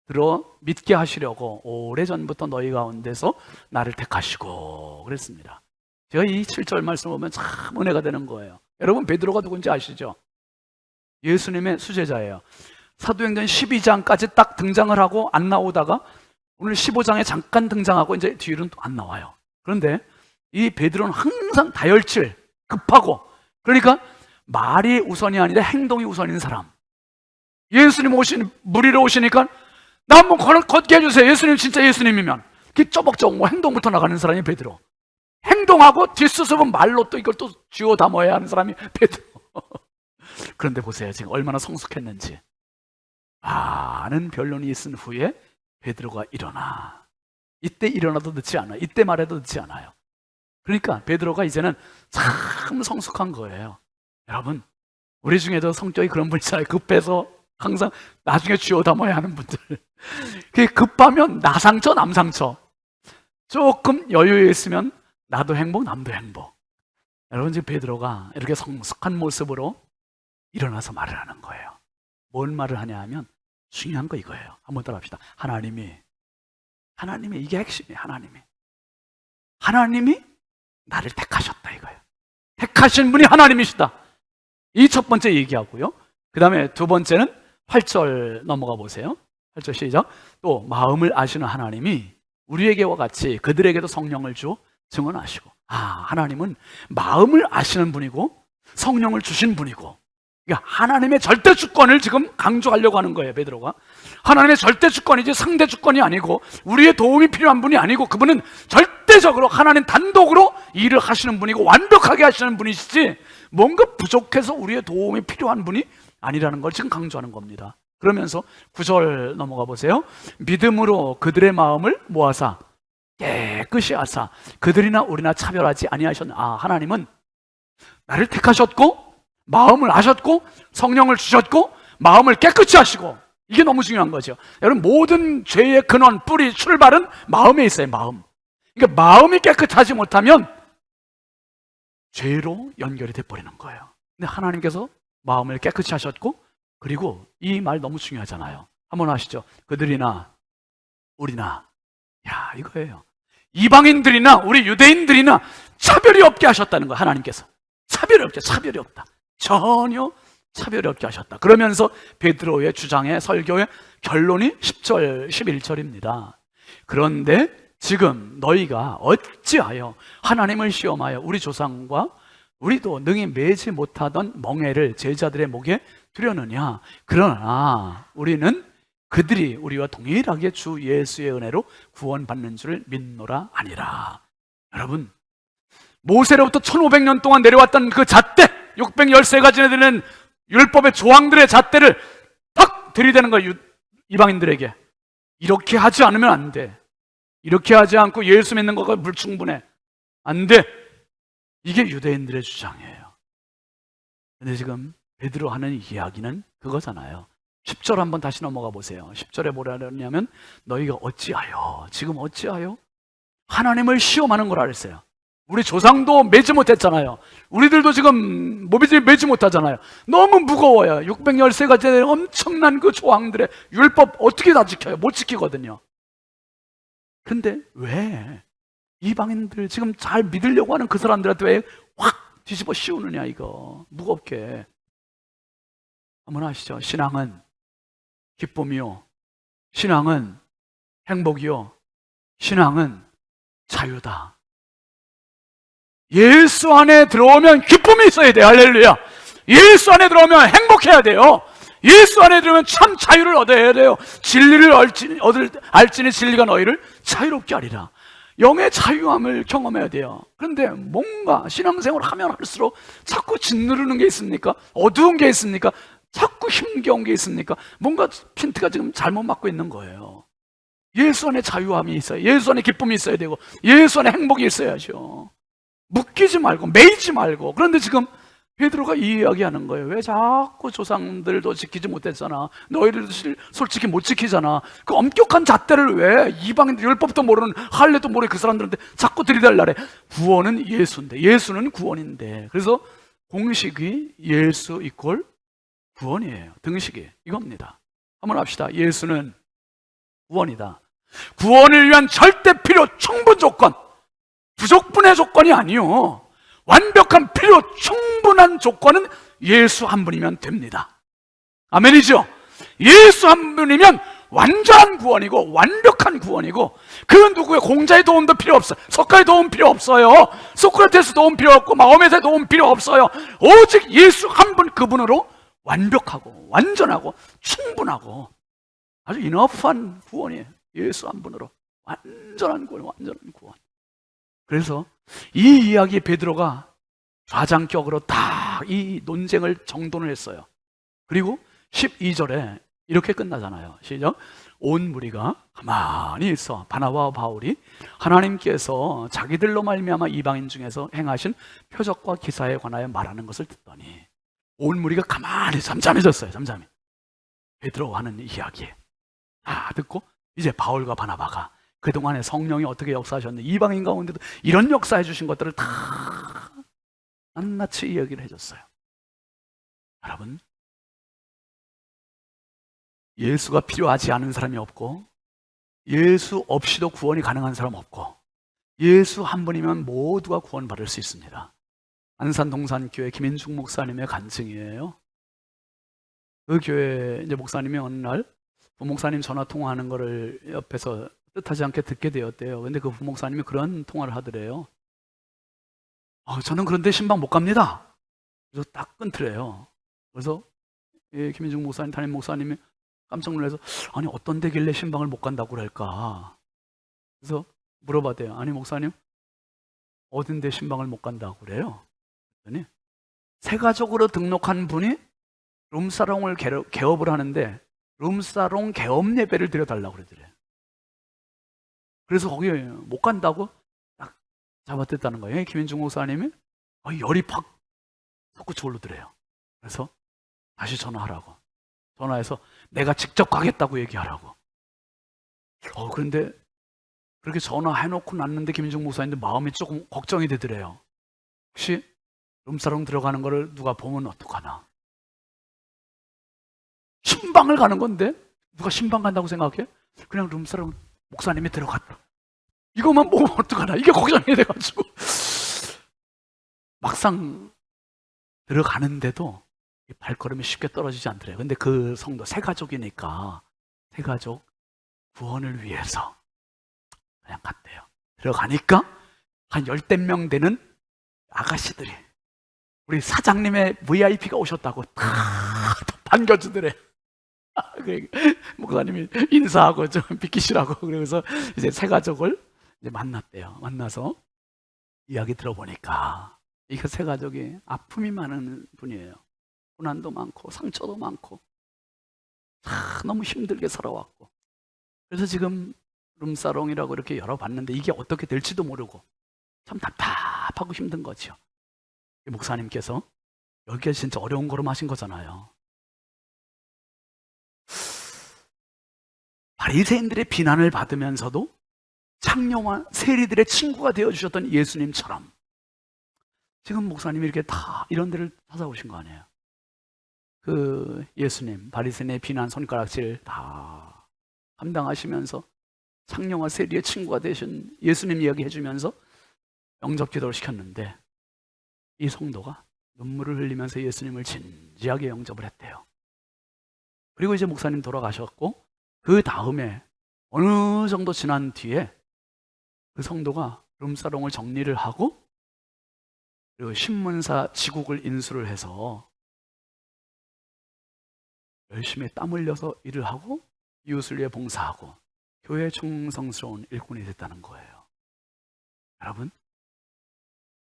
[SPEAKER 2] 들어 믿게 하시려고 오래전부터 너희 가운데서 나를 택하시고 그랬습니다. 제가 이 7절 말씀을 보면 참 은혜가 되는 거예요. 여러분 베드로가 누군지 아시죠? 예수님의 수제자예요. 사도행전 12장까지 딱 등장을 하고 안 나오다가 오늘 15장에 잠깐 등장하고 이제 뒤로는 또 안 나와요. 그런데 이 베드로는 항상 다혈질, 급하고 그러니까 말이 우선이 아니라 행동이 우선인 사람. 예수님 무리로 오시니까 나 한번 걷게 해주세요. 예수님 진짜 예수님이면 쪼벅쪼벅 뭐 행동부터 나가는 사람이 베드로. 행동하고 뒷수습은 말로 또 이걸 또 쥐어 담아야 하는 사람이 베드로. 그런데 보세요. 지금 얼마나 성숙했는지. 많은 변론이 있은 후에 베드로가 일어나. 이때 일어나도 늦지 않아요. 이때 말해도 늦지 않아요. 그러니까 베드로가 이제는 참 성숙한 거예요. 여러분 우리 중에도 성격이 그런 분 있잖아요. 급해서 항상 나중에 쥐어 담아야 하는 분들. 그게 급하면 나 상처 남 상처. 조금 여유에 있으면 나도 행복 남도 행복. 여러분 지금 베드로가 이렇게 성숙한 모습으로 일어나서 말을 하는 거예요. 뭔 말을 하냐 하면 중요한 거 이거예요. 한번 따라합시다. 하나님이 이게 핵심이에요. 하나님이 나를 택하셨다 이거예요. 택하신 분이 하나님이시다. 이 첫 번째 얘기하고요. 그 다음에 두 번째는 8절 넘어가 보세요. 8절 시작. 또 마음을 아시는 하나님이 우리에게와 같이 그들에게도 성령을 주어 증언하시고. 하나님은 마음을 아시는 분이고 성령을 주신 분이고, 그러니까 하나님의 절대 주권을 지금 강조하려고 하는 거예요, 베드로가. 하나님의 절대 주권이지 상대 주권이 아니고, 우리의 도움이 필요한 분이 아니고, 그분은 절대적으로 하나님 단독으로 일을 하시는 분이고 완벽하게 하시는 분이시지 뭔가 부족해서 우리의 도움이 필요한 분이 아니라는 걸 지금 강조하는 겁니다. 그러면서 9절 넘어가 보세요. 믿음으로 그들의 마음을 모아사 깨끗이 하사 그들이나 우리나 차별하지 아니하셨나. 하나님은 나를 택하셨고 마음을 아셨고 성령을 주셨고 마음을 깨끗이 하시고, 이게 너무 중요한 거죠. 여러분, 모든 죄의 근원, 뿌리, 출발은 마음에 있어요. 마음. 그러니까 마음이 깨끗하지 못하면 죄로 연결이 돼버리는 거예요. 근데 하나님께서 마음을 깨끗이 하셨고, 그리고 이 말 너무 중요하잖아요. 한번 하시죠. 그들이나 우리나. 이거예요. 이방인들이나 우리 유대인들이나 차별이 없게 하셨다는 거예요. 하나님께서 차별이 없다. 전혀 차별이 없게 하셨다. 그러면서 베드로의 주장의 설교의 결론이 10절 11절입니다. 그런데 지금 너희가 어찌하여 하나님을 시험하여 우리 조상과 우리도 능히 매지 못하던 멍에를 제자들의 목에 두려느냐. 그러나 우리는 그들이 우리와 동일하게 주 예수의 은혜로 구원받는 줄을 믿노라 아니라. 여러분, 모세로부터 1500년 동안 내려왔던 그 잣대, 613가지나 되는 율법의 조항들의 잣대를 탁 들이대는 거예요. 이방인들에게. 이렇게 하지 않으면 안 돼. 이렇게 하지 않고 예수 믿는 거가 불충분해. 안 돼. 이게 유대인들의 주장이에요. 근데 지금 베드로 하는 이야기는 그거잖아요. 10절 한번 다시 넘어가 보세요. 10절에 뭐라 그러냐면 너희가 어찌하여, 지금 어찌하여 하나님을 시험하는 거라 그랬어요. 우리 조상도 매지 못했잖아요. 우리들도 지금 매지 못하잖아요. 너무 무거워요. 613가지의 엄청난 그 조항들의 율법 어떻게 다 지켜요? 못 지키거든요. 근데 왜 이방인들 지금 잘 믿으려고 하는 그 사람들한테 왜 확 뒤집어 씌우느냐, 이거 무겁게. 한번 하시죠. 신앙은 기쁨이요, 신앙은 행복이요, 신앙은 자유다. 예수 안에 들어오면 기쁨이 있어야 돼요. 할렐루야. 예수 안에 들어오면 행복해야 돼요. 예수 안에 들어오면 참 자유를 얻어야 돼요. 진리를 알지니 진리가 너희를 자유롭게 하리라. 영의 자유함을 경험해야 돼요. 그런데 뭔가 신앙생활을 하면 할수록 자꾸 짓누르는 게 있습니까? 어두운 게 있습니까? 자꾸 힘겨운 게 있습니까? 뭔가 핀트가 지금 잘못 맞고 있는 거예요. 예수 안에 자유함이 있어요. 예수 안에 기쁨이 있어야 되고 예수 안에 행복이 있어야죠. 묶이지 말고 매이지 말고. 그런데 지금 베드로가 이 이야기하는 거예요. 왜 자꾸 조상들도 지키지 못했잖아. 너희들도 솔직히 못 지키잖아. 그 엄격한 잣대를 왜 이방인들 율법도 모르는 할례도 모르는 그 사람들한테 자꾸 들이달라래. 구원은 예수인데, 예수는 구원인데. 그래서 공식이 예수 이퀄 구원이에요. 등식이 이겁니다. 한번 합시다. 예수는 구원이다. 구원을 위한 절대 필요 충분 조건, 부족분의 조건이 아니요, 완벽한 필요 충분한 조건은 예수 한 분이면 됩니다. 아멘이죠? 예수 한 분이면 완전한 구원이고 완벽한 구원이고, 그 누구의 공자의 도움도 필요 없어요. 석가의 도움 필요 없어요. 소크라테스 도움 필요 없고 마호메트의 도움 필요 없어요. 오직 예수 한 분, 그분으로 완벽하고 완전하고 충분하고 아주 이너프한 구원이에요. 예수 한 분으로 완전한 구원, 완전한 구원. 그래서 이 이야기 베드로가 좌장격으로 딱 이 논쟁을 정돈을 했어요. 그리고 12절에 이렇게 끝나잖아요. 시작. 온 무리가 가만히 있어 바나바와 바울이 하나님께서 자기들로 말미암아 이방인 중에서 행하신 표적과 기사에 관하여 말하는 것을 듣더니 온 무리가 가만히 잠잠해졌어요. 잠잠히. 베드로가 하는 이야기 다 듣고 이제 바울과 바나바가 그동안에 성령이 어떻게 역사하셨는데 이방인 가운데도 이런 역사해 주신 것들을 다 낱낱이 이야기를 해줬어요. 여러분, 예수가 필요하지 않은 사람이 없고 예수 없이도 구원이 가능한 사람 없고 예수 한 분이면 모두가 구원받을 수 있습니다. 안산동산교회 김인중 목사님의 간증이에요. 그 교회 이제 목사님이 어느 날 부목사님 전화 통화하는 거를 옆에서 뜻하지 않게 듣게 되었대요. 근데 그 부목사님이 그런 통화를 하더래요. 저는 그런데 신방 못 갑니다. 그래서 딱 끊더래요. 그래서 김인중 목사님, 담임 목사님이 깜짝 놀라서 아니 어떤 데길래 신방을 못 간다고 그럴까? 그래서 물어봤대요. 아니 목사님 어딘데 신방을 못 간다고 그래요? 그랬더니 세가족으로 등록한 분이 룸사롱을 개업을 하는데 룸사롱 개업 예배를 드려달라고 그러더래요. 그래서 거기 못 간다고 딱 잡아댔다는 거예요. 김인중 목사님이 열이 팍 솟구쳐 오르더래요. 그래서 다시 전화하라고. 전화해서 내가 직접 가겠다고 얘기하라고. 그런데 그렇게 전화해놓고 났는데 김인중 목사님도 마음이 조금 걱정이 되더래요. 혹시 룸사롱 들어가는 거를 누가 보면 어떡하나. 신방을 가는 건데 누가 신방 간다고 생각해? 그냥 룸사롱 목사님이 들어갔다. 이것만 보면 어떡하나. 이게 걱정이 돼가지고 막상 들어가는데도 발걸음이 쉽게 떨어지지 않더래요. 근데 그 성도 세 가족이니까 세 가족 구원을 위해서 그냥 갔대요. 들어가니까 한 10대 명 되는 아가씨들이 우리 사장님의 VIP가 오셨다고 다 반겨주더래. 목사님이 인사하고 좀 비키시라고. 그래서 이제 세 가족을 이제 만났대요. 만나서 이야기 들어보니까 이게 세 가족이 아픔이 많은 분이에요. 고난도 많고 상처도 많고 너무 힘들게 살아왔고, 그래서 지금 룸사롱이라고 이렇게 열어봤는데 이게 어떻게 될지도 모르고 참 답답하고 힘든 거죠. 목사님께서 여기가 진짜 어려운 걸음하신 거잖아요. 바리새인들의 비난을 받으면서도 창녀와 세리들의 친구가 되어주셨던 예수님처럼 지금 목사님이 이렇게 다 이런 데를 찾아오신 거 아니에요. 그 예수님, 바리새인의 비난 손가락질 다 감당하시면서 창녀와 세리의 친구가 되신 예수님 이야기 해주면서 영접 기도를 시켰는데 이 성도가 눈물을 흘리면서 예수님을 진지하게 영접을 했대요. 그리고 이제 목사님 돌아가셨고 그 다음에 어느 정도 지난 뒤에 그 성도가 룸사롱을 정리를 하고 그리고 신문사 지국을 인수를 해서 열심히 땀 흘려서 일을 하고 이웃을 위해 봉사하고 교회에 충성스러운 일꾼이 됐다는 거예요. 여러분,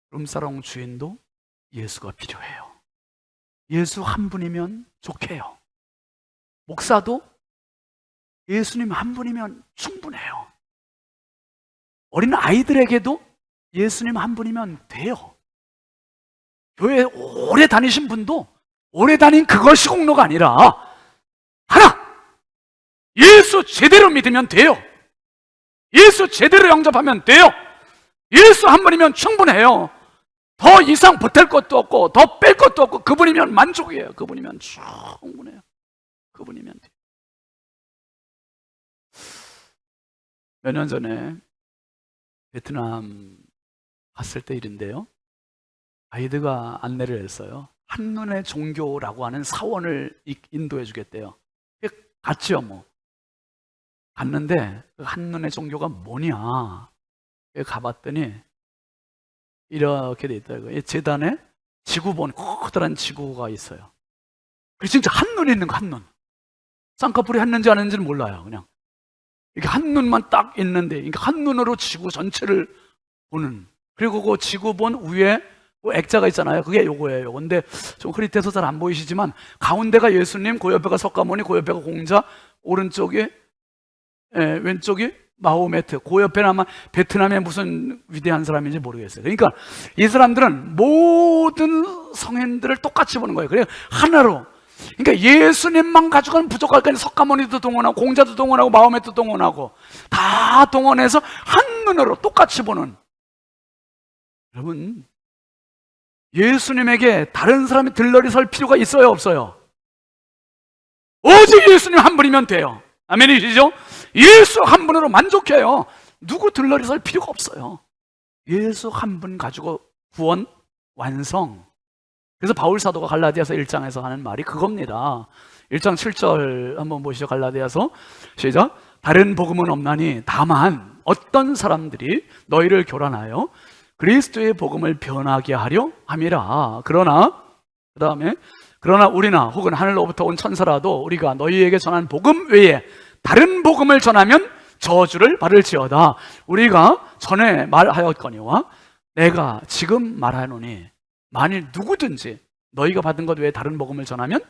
[SPEAKER 2] 룸사롱 주인도 예수가 필요해요. 예수 한 분이면 좋게요. 목사도 예수님 한 분이면 충분해요. 어린 아이들에게도 예수님 한 분이면 돼요. 교회 오래 다니신 분도 오래 다닌 그것이 공로가 아니라 하나! 예수 제대로 믿으면 돼요. 예수 제대로 영접하면 돼요. 예수 한 분이면 충분해요. 더 이상 보탤 것도 없고 더 뺄 것도 없고 그분이면 만족이에요. 그분이면 충분해요. 그분이면 돼요. 몇 년 전에 베트남 갔을 때 일인데요. 가이드가 안내를 했어요. 한눈의 종교라고 하는 사원을 인도해 주겠대요. 갔죠, 뭐. 갔는데 그 한눈의 종교가 뭐냐? 가봤더니 이렇게 돼 있더라고요. 재단에 지구본 커다란 지구가 있어요. 그 진짜 한눈이 있는 거, 한눈. 쌍꺼풀이 했는지 안 했는지는 몰라요. 그냥 이렇게 한눈만 딱 있는데, 그러니까 한눈으로 지구 전체를 보는. 그리고 그 지구본 위에 액자가 있잖아요. 그게 요거예요. 근데 좀 흐릿해서 잘 안 보이시지만 가운데가 예수님, 그 옆에가 석가모니, 그 옆에가 공자, 오른쪽이 왼쪽이 마호메트, 그 옆에는 아마 베트남의 무슨 위대한 사람인지 모르겠어요. 그러니까 이 사람들은 모든 성인들을 똑같이 보는 거예요. 그래서 하나로. 그러니까 예수님만 가지고는 부족할 거니 석가모니도 동원하고 공자도 동원하고 마호메트도 동원하고 다 동원해서 한눈으로 똑같이 보는. 여러분, 예수님에게 다른 사람이 들러리 설 필요가 있어요, 없어요? 오직 예수님 한 분이면 돼요. 아멘이시죠? 예수 한 분으로 만족해요. 누구 들러리 설 필요가 없어요. 예수 한 분 가지고 구원 완성. 그래서 바울 사도가 갈라디아서 1장에서 하는 말이 그겁니다. 1장 7절 한번 보시죠. 갈라디아서 시작. 다른 복음은 없나니 다만 어떤 사람들이 너희를 교란하여 그리스도의 복음을 변하게 하려 함이라. 그러나 그 다음에 그러나 우리나 혹은 하늘로부터 온 천사라도 우리가 너희에게 전한 복음 외에 다른 복음을 전하면 저주를 받을지어다. 우리가 전에 말하였거니와 내가 지금 말하노니 만일 누구든지 너희가 받은 것 외에 다른 복음을 전하면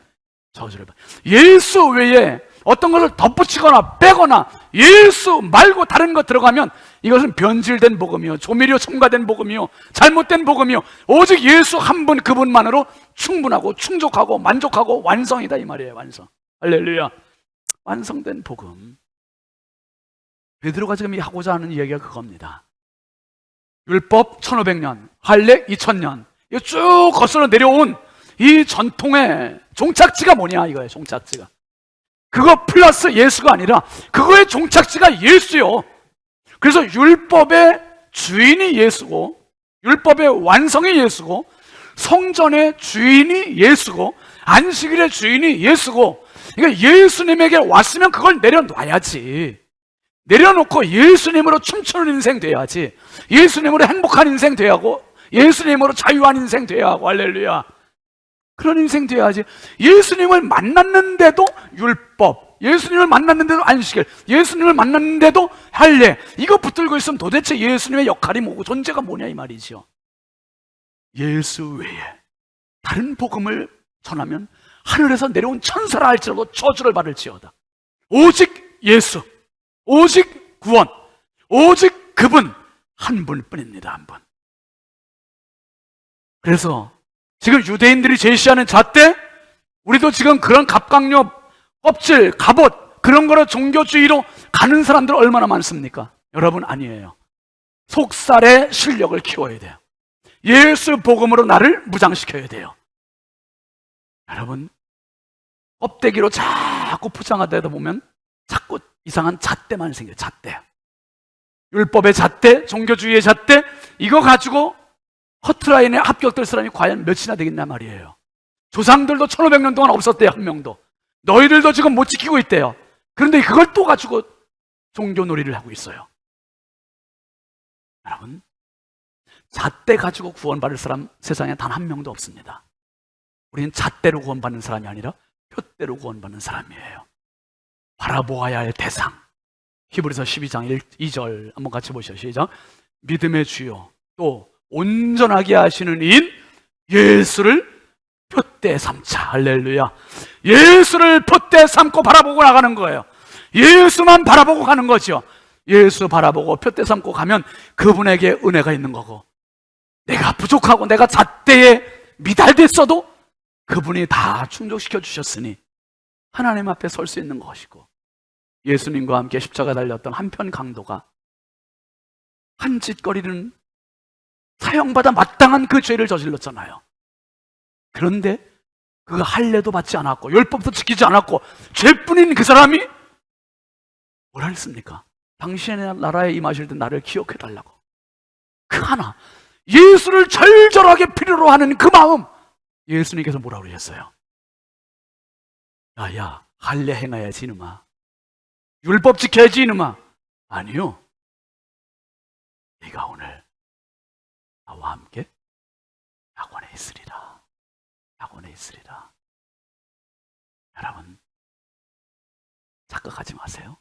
[SPEAKER 2] 저주를 받. 예수 외에 어떤 것을 덧붙이거나 빼거나 예수 말고 다른 것 들어가면 이것은 변질된 복음이요, 조미료 첨가된 복음이요, 잘못된 복음이요. 오직 예수 한 분 그분만으로 충분하고 충족하고 만족하고 완성이다 이 말이에요. 완성. 할렐루야. 완성된 복음. 베드로가 지금 하고자 하는 이야기가 그겁니다. 율법 1500년, 할례 2000년, 이거 쭉 거슬러 내려온 이 전통의 종착지가 뭐냐 이거예요. 종착지가 그거 플러스 예수가 아니라 그거의 종착지가 예수요. 그래서 율법의 주인이 예수고, 율법의 완성이 예수고, 성전의 주인이 예수고, 안식일의 주인이 예수고. 그러니까 예수님에게 왔으면 그걸 내려놔야지. 내려놓고 예수님으로 춤추는 인생 돼야지. 예수님으로 행복한 인생 돼야 하고, 예수님으로 자유한 인생 돼야 하고. 할렐루야. 그런 인생 돼야지. 예수님을 만났는데도 율법, 예수님을 만났는데도 안식일, 예수님을 만났는데도 할례, 이거 붙들고 있으면 도대체 예수님의 역할이 뭐고 존재가 뭐냐 이 말이죠. 예수 외에 다른 복음을 전하면 하늘에서 내려온 천사라 할지라도 저주를 받을지어다. 오직 예수, 오직 구원, 오직 그분 한 분뿐입니다. 한 분. 그래서 지금 유대인들이 제시하는 잣대, 우리도 지금 그런 갑각류, 껍질, 갑옷 그런 거로 종교주의로 가는 사람들 얼마나 많습니까? 여러분 아니에요. 속살의 실력을 키워야 돼요. 예수 복음으로 나를 무장시켜야 돼요. 여러분 껍데기로 자꾸 포장하다 보면 자꾸 이상한 잣대만 생겨요. 잣대. 율법의 잣대, 종교주의의 잣대, 이거 가지고 커트라인에 합격될 사람이 과연 몇이나 되겠냐 말이에요. 조상들도 1500년 동안 없었대요. 한 명도. 너희들도 지금 못 지키고 있대요. 그런데 그걸 또 가지고 종교놀이를 하고 있어요. 여러분 잣대 가지고 구원받을 사람 세상에 단 한 명도 없습니다. 우리는 잣대로 구원받는 사람이 아니라 표대로 구원받는 사람이에요. 바라보아야 할 대상, 히브리서 12장 2절 한번 같이 보시죠. 시작. 믿음의 주요 또 온전하게 하시는 이인 예수를 표대 삼자. 할렐루야. 예수를 표대 삼고 바라보고 나가는 거예요. 예수만 바라보고 가는 거죠. 예수 바라보고 표대 삼고 가면 그분에게 은혜가 있는 거고, 내가 부족하고 내가 잣대에 미달됐어도 그분이 다 충족시켜 주셨으니 하나님 앞에 설 수 있는 것이고, 예수님과 함께 십자가 달렸던 한편 강도가 한 짓거리는 사형받아 마땅한 그 죄를 저질렀잖아요. 그런데 그가 할례도 받지 않았고 율법도 지키지 않았고 죄뿐인 그 사람이 뭐라 했습니까? 당신의 나라에 임하실 때 나를 기억해 달라고. 그 하나, 예수를 절절하게 필요로 하는 그 마음, 예수님께서 뭐라고 그러셨어요? 야야, 할례 행해야지 이놈아, 율법 지켜야지 이놈아. 아니요, 네가 오늘 나와 함께 낙원에 있으리라. 낙원에 있으리라. 여러분 착각하지 마세요.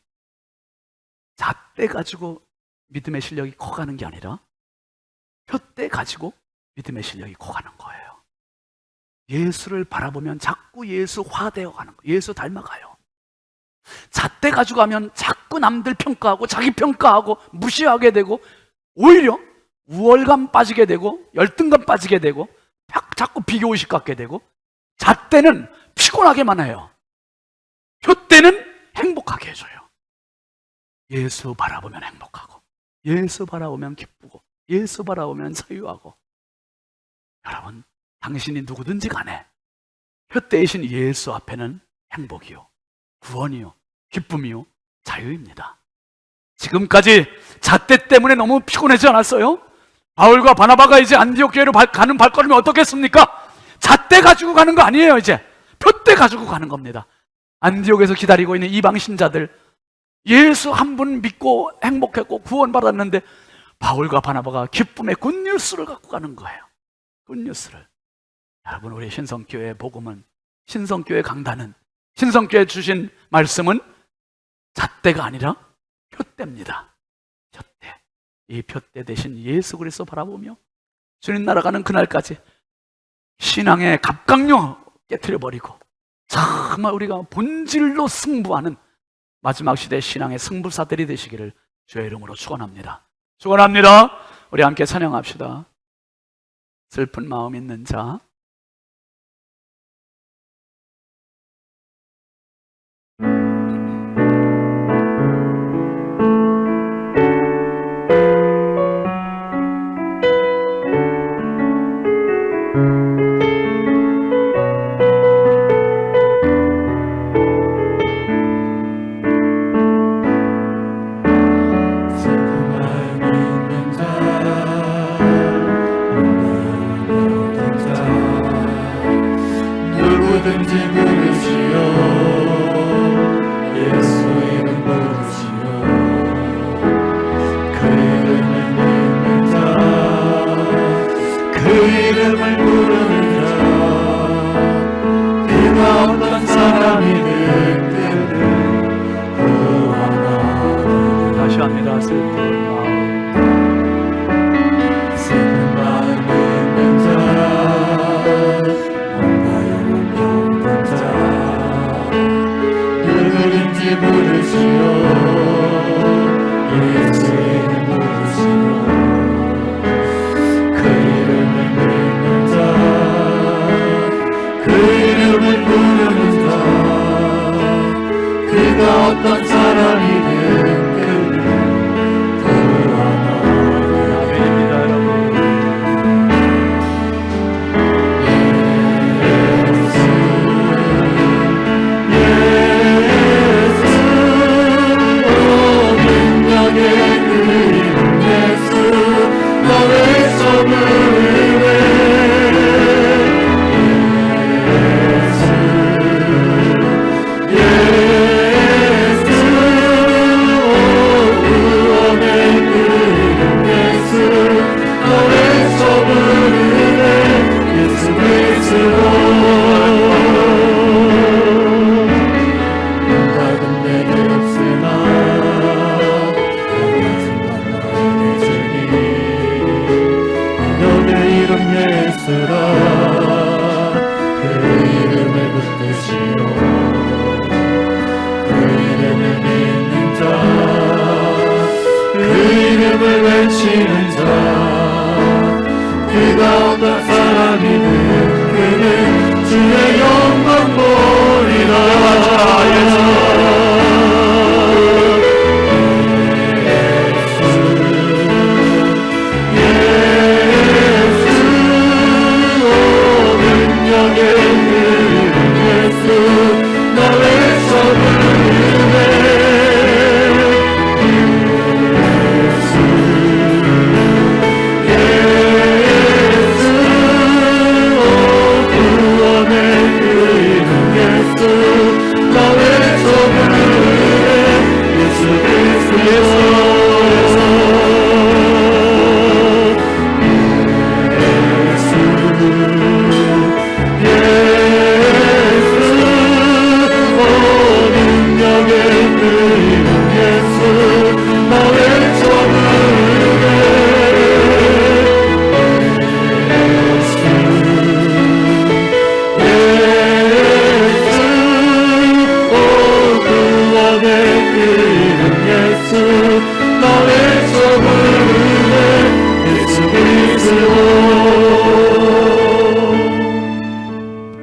[SPEAKER 2] 잣대 가지고 믿음의 실력이 커가는 게 아니라 표대 가지고 믿음의 실력이 커가는 거예요. 예수를 바라보면 자꾸 예수화되어 가는 거예요. 예수 닮아가요. 잣대 가지고 가면 자꾸 남들 평가하고 자기 평가하고 무시하게 되고, 오히려 우월감 빠지게 되고 열등감 빠지게 되고 자꾸 비교의식 갖게 되고, 잣대는 피곤하게만 해요. 표대는 행복하게 해줘요. 예수 바라보면 행복하고, 예수 바라보면 기쁘고, 예수 바라보면 자유하고. 여러분 당신이 누구든지 간에 표대이신 예수 앞에는 행복이요, 구원이요, 기쁨이요, 자유입니다. 지금까지 잣대 때문에 너무 피곤하지 않았어요? 바울과 바나바가 이제 안디옥 교회로 가는 발걸음이 어떻겠습니까? 잣대 가지고 가는 거 아니에요. 이제 푯대 가지고 가는 겁니다. 안디옥에서 기다리고 있는 이방 신자들, 예수 한 분 믿고 행복했고 구원받았는데 바울과 바나바가 기쁨의 굿뉴스를 갖고 가는 거예요. 굿뉴스를. 여러분, 우리 신성교회 복음은, 신성교회 강단은, 신성교회 주신 말씀은 잣대가 아니라 푯대입니다. 푯대. 이 푯대 대신 예수 그리스도 바라보며 주님 날아가는 그날까지 신앙의 갑각류 깨트려버리고 정말 우리가 본질로 승부하는 마지막 시대 신앙의 승부사들이 되시기를 주의 이름으로 축원합니다. 축원합니다. 우리 함께 찬양합시다. 슬픈 마음 있는 자.
[SPEAKER 3] 누구든지 부르시오 예수 이름 부르시오 그 이름을 믿는 자 그 이름을 부르는 자 그가 어떤 사람이든 그를 구원하리.
[SPEAKER 2] 다시 합니다. 슬픈 마음.
[SPEAKER 3] 슬픈 마음 있는 자 누구든지 부르시오 예수 이름 부르시오 그 이름을 믿는 자 그 이름을 부르는 자 그가 어떤 사람이든 그를 구원하리.
[SPEAKER 2] 아멘입니다, 여러분.
[SPEAKER 3] 그가 어떤 사람이든 그는 주의 영광 보리라. 예수 오 능력의 이름 예수 나 외쳐 부르네.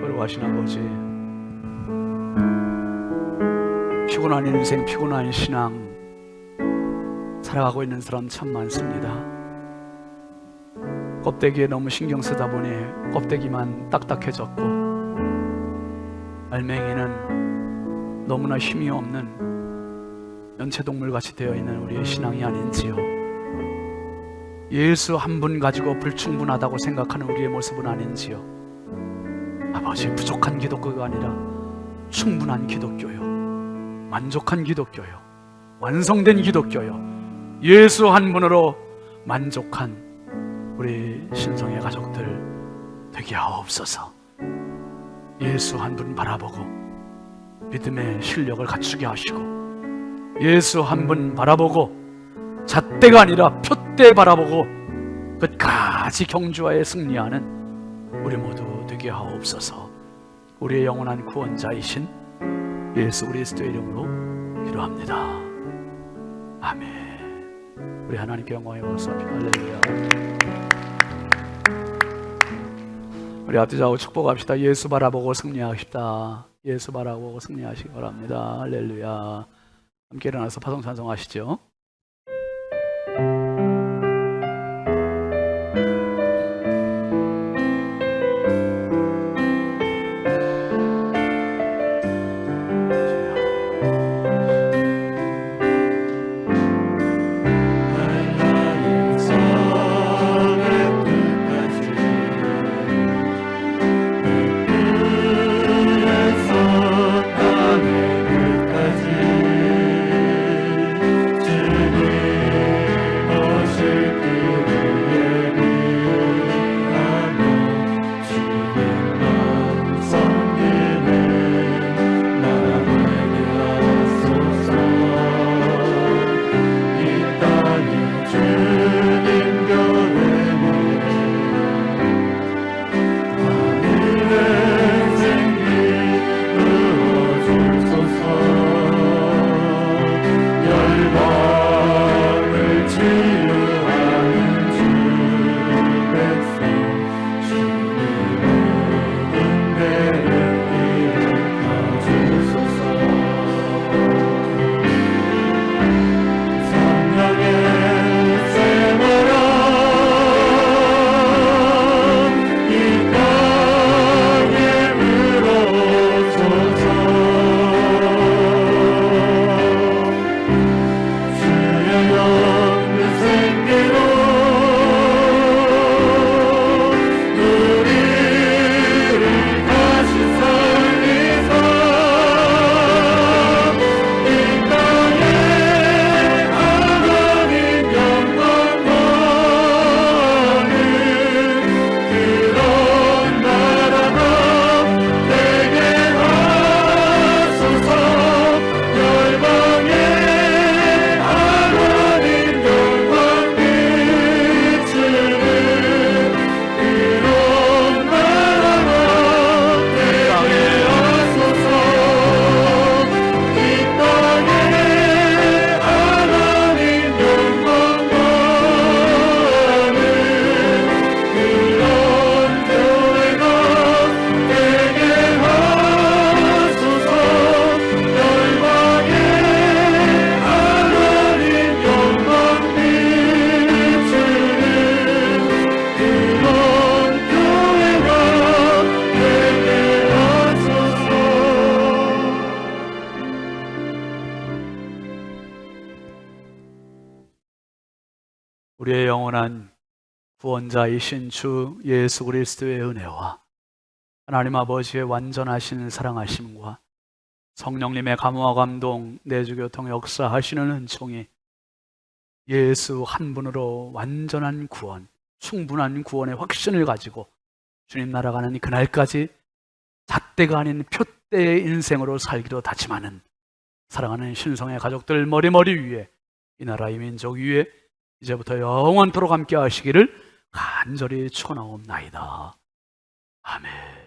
[SPEAKER 2] 거룩하신 아버지, 피곤한 인생, 피곤한 신앙 살아가고 있는 사람 참 많습니다. 껍데기에 너무 신경 쓰다 보니 껍데기만 딱딱해졌고 알맹이는 너무나 힘이 없는 연체동물같이 되어 있는 우리의 신앙이 아닌지요. 예수 한 분 가지고 불충분하다고 생각하는 우리의 모습은 아닌지요. 아버지, 부족한 기독교가 아니라 충분한 기독교요, 만족한 기독교요, 완성된 기독교요, 예수 한 분으로 만족한 우리 신성의 가족들 되게 하옵소서. 예수 한 분 바라보고 믿음의 실력을 갖추게 하시고, 예수 한 분 바라보고 잣대가 아니라 표대 바라보고 끝까지 경주하에 승리하는 우리 모두 되게 하옵소서. 우리의 영원한 구원자이신 예수 그리스도의 이름으로 기도합니다. 아멘. 우리 하나님께 영광의 박수 합시다. 할렐루야. 우리 앞뒤 좌우 축복합시다. 예수 바라보고 승리하십시다. 예수 바라보고 승리하시기 바랍니다. 할렐루야. 함께 일어나서 파송 찬송하시죠. 우리의 영원한 구원자이신 주 예수 그리스도의 은혜와 하나님 아버지의 완전하신 사랑하심과 성령님의 감화와 감동, 내주교통 역사하시는 은총이 예수 한 분으로 완전한 구원, 충분한 구원의 확신을 가지고 주님 나라가는 그날까지 잣대가 아닌 표대의 인생으로 살기로 다짐하는 사랑하는 신성의 가족들 머리 위에, 이 나라 이 민족 위에 이제부터 영원토록 함께 하시기를 간절히 축원하옵나이다. 아멘.